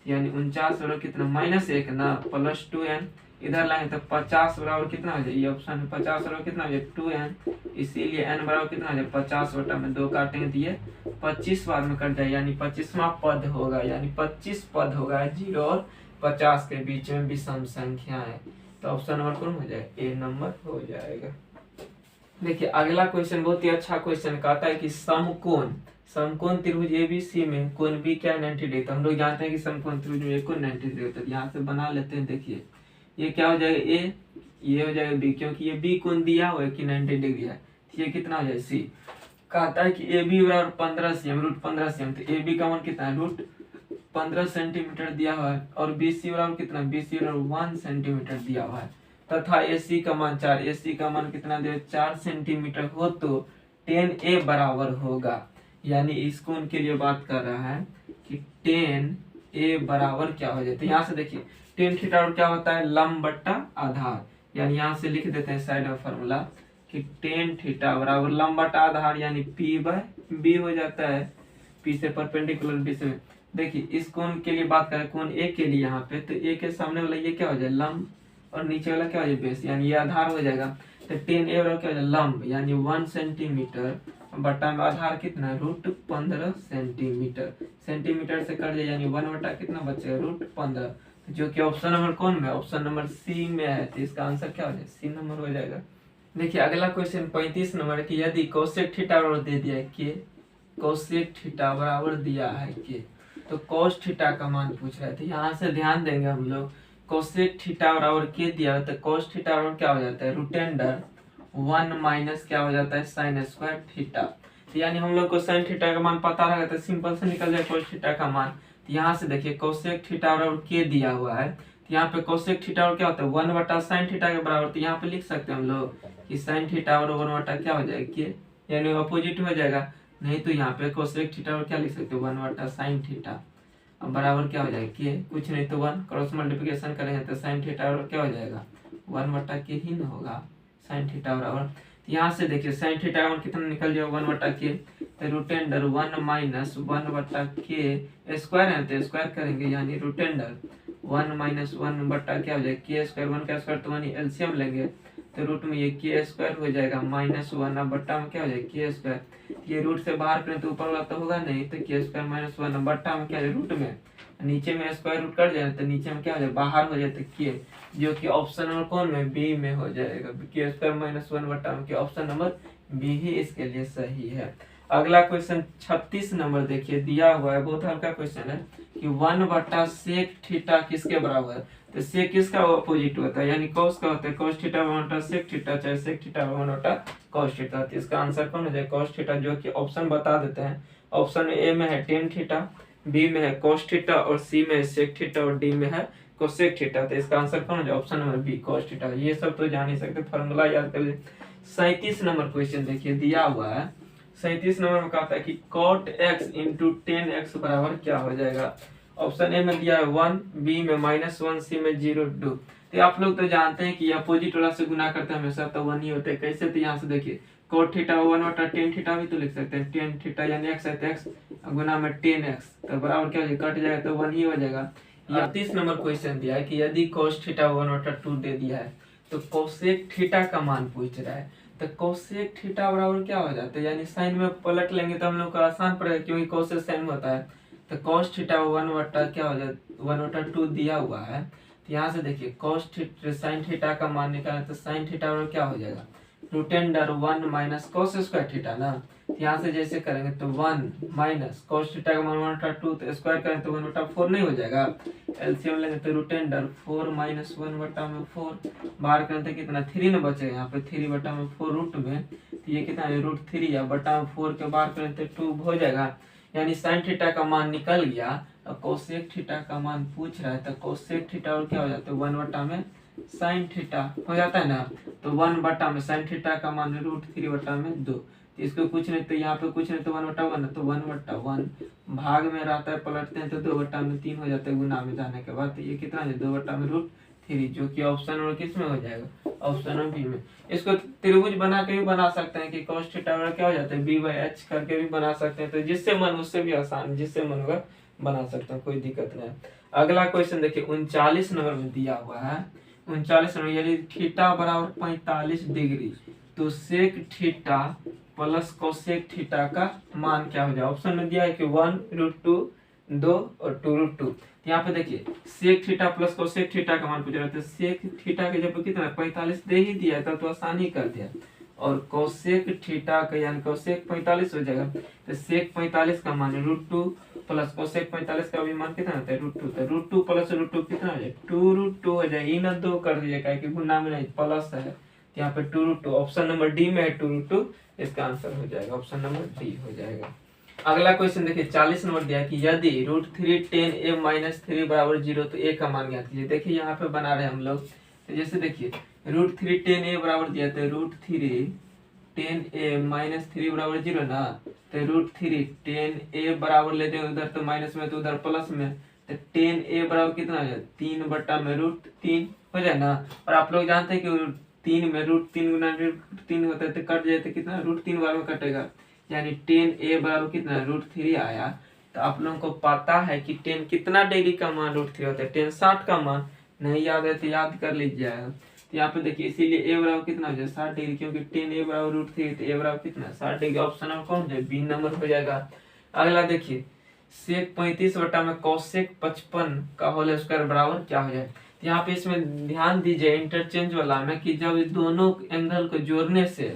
यानी 49 बराबर कितना -1 ना प्लस 2n। इधर लाएंगे तो 50 बराबर कितना हो जाए, ये ऑप्शन है 50 बराबर कितना हो जाए 2n, इसीलिए n बराबर कितना हो जाए 50 बटा में 2 काटेंगे तो ये 25 बार में कट जाए, यानी 25वां पद होगा, यानी 25 पद होगा 0 और 50 के बीच में विषम संख्या है। तो ऑप्शन नंबर कौन हो जाएगा? ए नंबर हो जाएगा। देखिए अगला क्वेश्चन बहुत ही अच्छा क्वेश्चन कहता है कि समकोण त्रिभुज एबीसी में कोण बी क्या 90 डिग्री। तो हम लोग जानते हैं कि समकोण त्रिभुज में कोण 90 डिग्री होता है। यहाँ से बना लेते हैं। देखिए ये क्या हो जाएगा ए, ये हो जाएगा बी, क्योंकि ये बी कोण दिया हुआ है कि 90 डिग्री है। ये कितना हो जाए सी। कहता है कि ए बी बराबर 15 cm √15 cm। तो ए बी का मान कितना है √15 सेंटीमीटर दिया हुआ है और बी सी बराबर कितना बी सी बराबर 1 सेंटीमीटर दिया हुआ है तथा ए सी का मान 4, ए सी का मान कितना दिया 4 सेंटीमीटर हो तो tan ए बराबर होगा। यानी इस कोण के लिए बात कर रहा है कि tan ए बराबर क्या हो जाए। यहाँ से देखिए tan थीटा क्या होता है लंब बट्टा आधार, यानी यहाँ से लिख देते हैं साइड में फॉर्मूला कि tan थीटा बराबर लंब बट्टा आधार यानी p/b हो जाता है। p से परपेंडिकुलर b से। देखिए इस कोण के लिए बात करें कोण a के लिए यहाँ पे, तो a के सामने वाला ये क्या हो जाए लंब और नीचे वाला क्या हो जाए बेस, यानी ये आधार हो जाएगा। तो tan a बराबर क्या हो जाए लंब यानी 1 सेंटीमीटर बटा में आधार कितना √15 सेंटीमीटर। सेंटीमीटर से कट जाए यानी 1 बटा कितना बचेगा √15, जो कि ऑप्शन नंबर कौन में? ऑप्शन नंबर सी में है। तो इसका आंसर क्या हो जाए सी नंबर हो जाएगा। देखिए अगला क्वेश्चन 35 नंबर है कि यदि कोसेक थीटा बराबर दे दिया है के, कोसेक थीटा बराबर दिया है के, तो कोस थीटा का मान पूछ रहे थे। यहाँ से ध्यान देंगे हम लोग, कोसेक थीटा बराबर के दिया है तो कोस थीटा बराबर क्या हो जाता है √1 माइनस क्या हो जाता है साइन स्क्वायर थीटा। तो यानी हम लोग को साइन थीटा का मान पता रहेगा तो सिंपल से निकल जाए कोस थीटा का मान। तो यहाँ से देखिए कोसेक थीटा बराबर के दिया हुआ है, तो यहाँ पे कोसेक थीटा और क्या होता है 1 बटा साइन थीटा के बराबर। तो यहाँ पे लिख सकते हैं हम लोग कि साइन थीटा और 1 बटा क्या हो जाएगा के, यानी अपोजिट हो जाएगा। नहीं तो यहाँ पे कोसेक थीटा और क्या लिख सकते हो 1/sin थीटा। अब बराबर क्या हो जाएगा के, कुछ नहीं तो 1, क्रॉस मल्टीप्लिकेशन करेंगे तो sin थीटा और क्या हो जाएगा 1/k ही ना होगा, sin थीटा बराबर। यहाँ से देखिए sin थीटा और कितना निकल जाएगा 1/k, तो root under 1 minus 1/k square है तो स्क्वायर करेंगे यानी रूट अंडर 1 माइनस 1 क्या हो जाएगा के स्क्वायर, 1 का स्क्वायर तो वही एलसीएम लेंगे तो रूट में ये के स्क्वायर हो जाएगा माइनस 1 बट्टा में क्या हो जाएगा के स्क्वायर, ये रूट से बाहर करें तो ऊपर वाला तो होगा नहीं तो के स्क्वायर माइनस 1 बट्टा में क्या है रूट में, नीचे में स्क्वायर रूट कट जाए तो नीचे में क्या हो जाए बाहर हो जाए तो के, जो कि ऑप्शन नंबर कौन में बी में हो जाएगा, के स्क्वायर माइनस 1 बट्टा में ऑप्शन नंबर बी ही इसके लिए सही है। अगला क्वेश्चन 36 नंबर देखिए दिया हुआ है, बहुत हल्का क्वेश्चन है कि 1/sec थीटा किसके बराबर है, तो सेक किसका अपोजिट होता है यानी cos का होता है, cos थीटा 1/sec थीटा चाहे sec थीटा 1/cos थीटा, तो इसका आंसर कौन हो जाए cos थीटा, जो कि ऑप्शन बता देते हैं। ऑप्शन ए में है tan थीटा, बी में है cos थीटा और सी में है sec थीटा और डी में है cosec थीटा, तो इसका आंसर कौन हो जाए option number B cos theta. ये सब तो जान ही सकते, फॉर्मूला याद कर लीजिए। 37 नंबर क्वेश्चन देखिए दिया हुआ है, 37 नंबर में कहता है कि cot x into ten x बराबर क्या हो जाएगा। ऑप्शन ए में दिया है 1, बी में -1, सी में 0.2। तो आप लोग तो जानते हैं कि अपोजिट वाला से गुना करते हैं हमेशा तो 1 ही होते हैं। कैसे, तो यहाँ से देखिए cot थीटा 1/tan थीटा भी तो लिख सकते हैं, tan थीटा यानी x है तो x गुना में tan x तो बराबर क्या हो जाएगा कट जाएगा तो 1 ही हो जाएगा। 38 नंबर क्वेश्चन दिया है कि यदि cos थीटा 1/2 दे दिया है तो cosec थीटा का मान पूछ रहा है, तो cosec थीटा बराबर क्या हो जाता है यानी साइन में पलट लेंगे तो हम लोग को आसान पड़ेगा क्योंकि cos से साइन होता है, तो cos थीटा 1 क्या हो जाता 1/2 दिया हुआ है। तो यहाँ से देखिए cos थीटा sin थीटा का मान निकालें तो sin थीटा बराबर क्या हो जाएगा root under 1 minus cos square theta ना, तो यहाँ से जैसे करेंगे तो 1 माइनस cos थीटा का मान 1/2 तो स्क्वायर करें तो 1/4 नहीं हो जाएगा, एलसीएम लेंगे तो रूट अंडर 4 माइनस 1/4 बाहर करें तो कितना 3 न बचेगा, यहाँ पे 3/4 रूट में तो ये कितना है रूट 3 या बटा 4 के बाहर करें तो 2 हो जाएगा, यानी sin थीटा का मान निकल गया। अब cosec थीटा का मान पूछ रहा है तो cosec थीटा और क्या हो जाता है 1 sin थीटा हो जाता है ना, तो 1 sin थीटा का मान रूट 3/2, तो इसको कुछ नहीं तो यहाँ पे कुछ नहीं तो 1/1 तो 1/1 भाग में रहता है पलटते हैं तो 2/3 हो जाता है गुना में जाने के बाद, तो ये कितना है 2/√3 जो कि ऑप्शन और किस में हो जाएगा ऑप्शन और बी में। इसको त्रिभुज बना के भी बना सकते हैं कि cos थीटा क्या हो जाता है b/h करके भी बना सकते हैं, तो जिससे मन उससे भी आसान जिससे मन होगा बना सकते हैं, कोई दिक्कत नहीं। अगला क्वेश्चन देखिए 39 नंबर में दिया हुआ है, 39 नंबर यदि थीटा बराबर 45 डिग्री तो sec theta plus cosec theta का मान क्या हो जाए। ऑप्शन में दिया है कि 1√2 2 और 2√2। यहाँ पे देखिए sec theta plus cosec theta का मान पूछ रहा है, तो सेक थीटा के जब कितना 45 दे ही दिया था तो आसानी कर दिया, और कोसेक थीटा का यानी कोसेक 45 हो जाएगा, तो सेक 45 का मान √2 प्लस कोसेक 45 का भी मान कितना होता है √2, तो √2 प्लस √2 कितना हो जाए 2√2 हो जाए, इन 2 कर दीजिएगा कि गुना में नहीं प्लस है, यहाँ पे 2√2 ऑप्शन नंबर डी में है 2√2, इसका आंसर हो जाएगा ऑप्शन नंबर डी हो जाएगा। अगला क्वेश्चन देखिए 40 नंबर दिया कि यदि √3 tan a - 3 बराबर 0 तो a का मान ज्ञात कीजिए। देखिए यहाँ पे बना रहे हैं हम लोग, तो जैसे देखिए √3 tan a बराबर दिया तो √3 tan a - 3 बराबर 0 ना, तो √3 tan a बराबर लेते हैं उधर तो माइनस में तो उधर प्लस में, तो tan a बराबर कितना हो जाए 3/√3 हो जाए ना, और आप लोग जानते हैं कि 3 में √3 गुना √3 होता है तो कट जाए तो कितना √3 बार में कटेगा, यानी tan a बराबर कितना √3 आया। तो आप लोगों को पता है कि tan कितना डिग्री का मान √3 होता है, tan 60 का मान नहीं याद है तो याद कर लीजिएगा। तो यहाँ पे देखिए इसीलिए a बराबर कितना हो जाए 60 डिग्री, क्योंकि tan a बराबर √3 तो a बराबर कितना 60 डिग्री, ऑप्शन नंबर कौन हो जाए बी नंबर हो जाएगा। अगला देखिए सेक 35 बटा में कोसेक 55 का होल स्क्वायर बराबर क्या हो जाए। यहाँ पे इसमें ध्यान दीजिए इंटरचेंज वाला में कि जब दोनों एंगल को जोड़ने से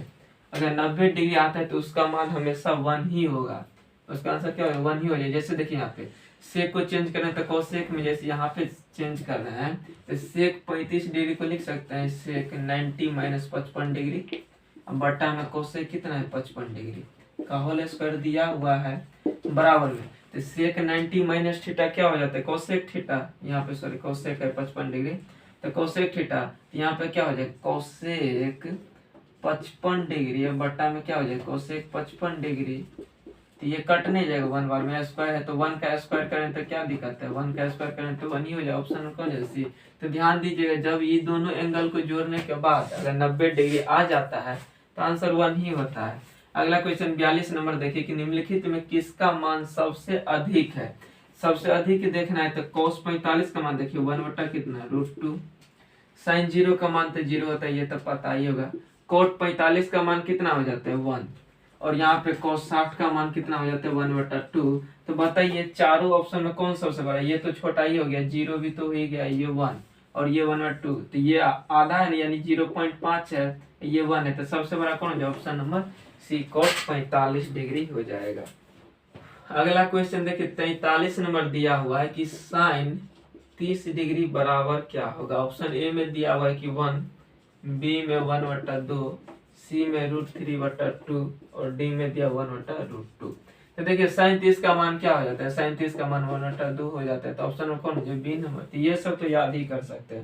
अगर 90 डिग्री आता है तो उसका मान हमेशा 1 ही होगा, उसका आंसर क्या होगा 1 ही हो जाए। जैसे देखिए यहाँ पे सेक को चेंज करें तो कोसेक में जैसे यहाँ पे चेंज कर रहे हैं तो सेक 35 डिग्री को लिख सकते हैं सेक 90 - 55 डिग्री, अब बटा में कोसेक कितना है 55 डिग्री का होल स्क्वायर दिया हुआ है बराबर में, तो सेक 90 - थीटा क्या हो जाता है कोसेक थीटा, यहाँ पे सॉरी कोसेक है 55 डिग्री, तो कोसेक थीटा यहाँ पे क्या हो जाए कोसेक 55 डिग्री बटा में क्या हो जाए कोसेक 55 डिग्री तो ये कट नहीं जाएगा, 1 बार में स्क्वायर है तो 1 का स्क्वायर करें तो क्या दिक्कत है, 1 का स्क्वायर करें तो 1 ही हो जाए, ऑप्शन कौन है सी। तो ध्यान दीजिएगा, जब ये दोनों एंगल को जोड़ने के बाद अगर 90 डिग्री आ जाता है तो आंसर 1 ही होता है। अगला क्वेश्चन 42 नंबर देखिए कि निम्नलिखित में किसका मान सबसे अधिक है। सबसे अधिक देखना है तो cos 45 का मान देखिए 1 बटा कितना √2, sin 0 का मान तो 0 होता है, ये तो पता ही होगा। cot 45 का मान कितना हो जाता है 1, और यहाँ पे cos 60 का मान कितना हो जाता है 1/2। तो बताइए चारों ऑप्शन में कौन सबसे बड़ा है, ये तो छोटा ही हो गया, 0 भी तो हो ही गया, ये 1 और ये 1/2, तो ये आधा है यानी 0.5 है, ये 1 है, तो सबसे बड़ा कौन है, option number C cos 45 degree हो जाएगा। अगला क्वेश्चन देखिए 43 नंबर दिया हुआ है कि साइन 30 डिग्री बराबर क्या होगा। ऑप्शन ए में दिया हुआ है कि 1, बी में 1/2, सी में √3/2 और डी में दिया 1/√2। तो देखिए साइन 30 का मान क्या हो जाता है, साइन 30 का मान 1/2 हो जाता है, तो ऑप्शन में कौन है, जो बी नंबर। तो ये सब तो याद ही कर सकते हैं।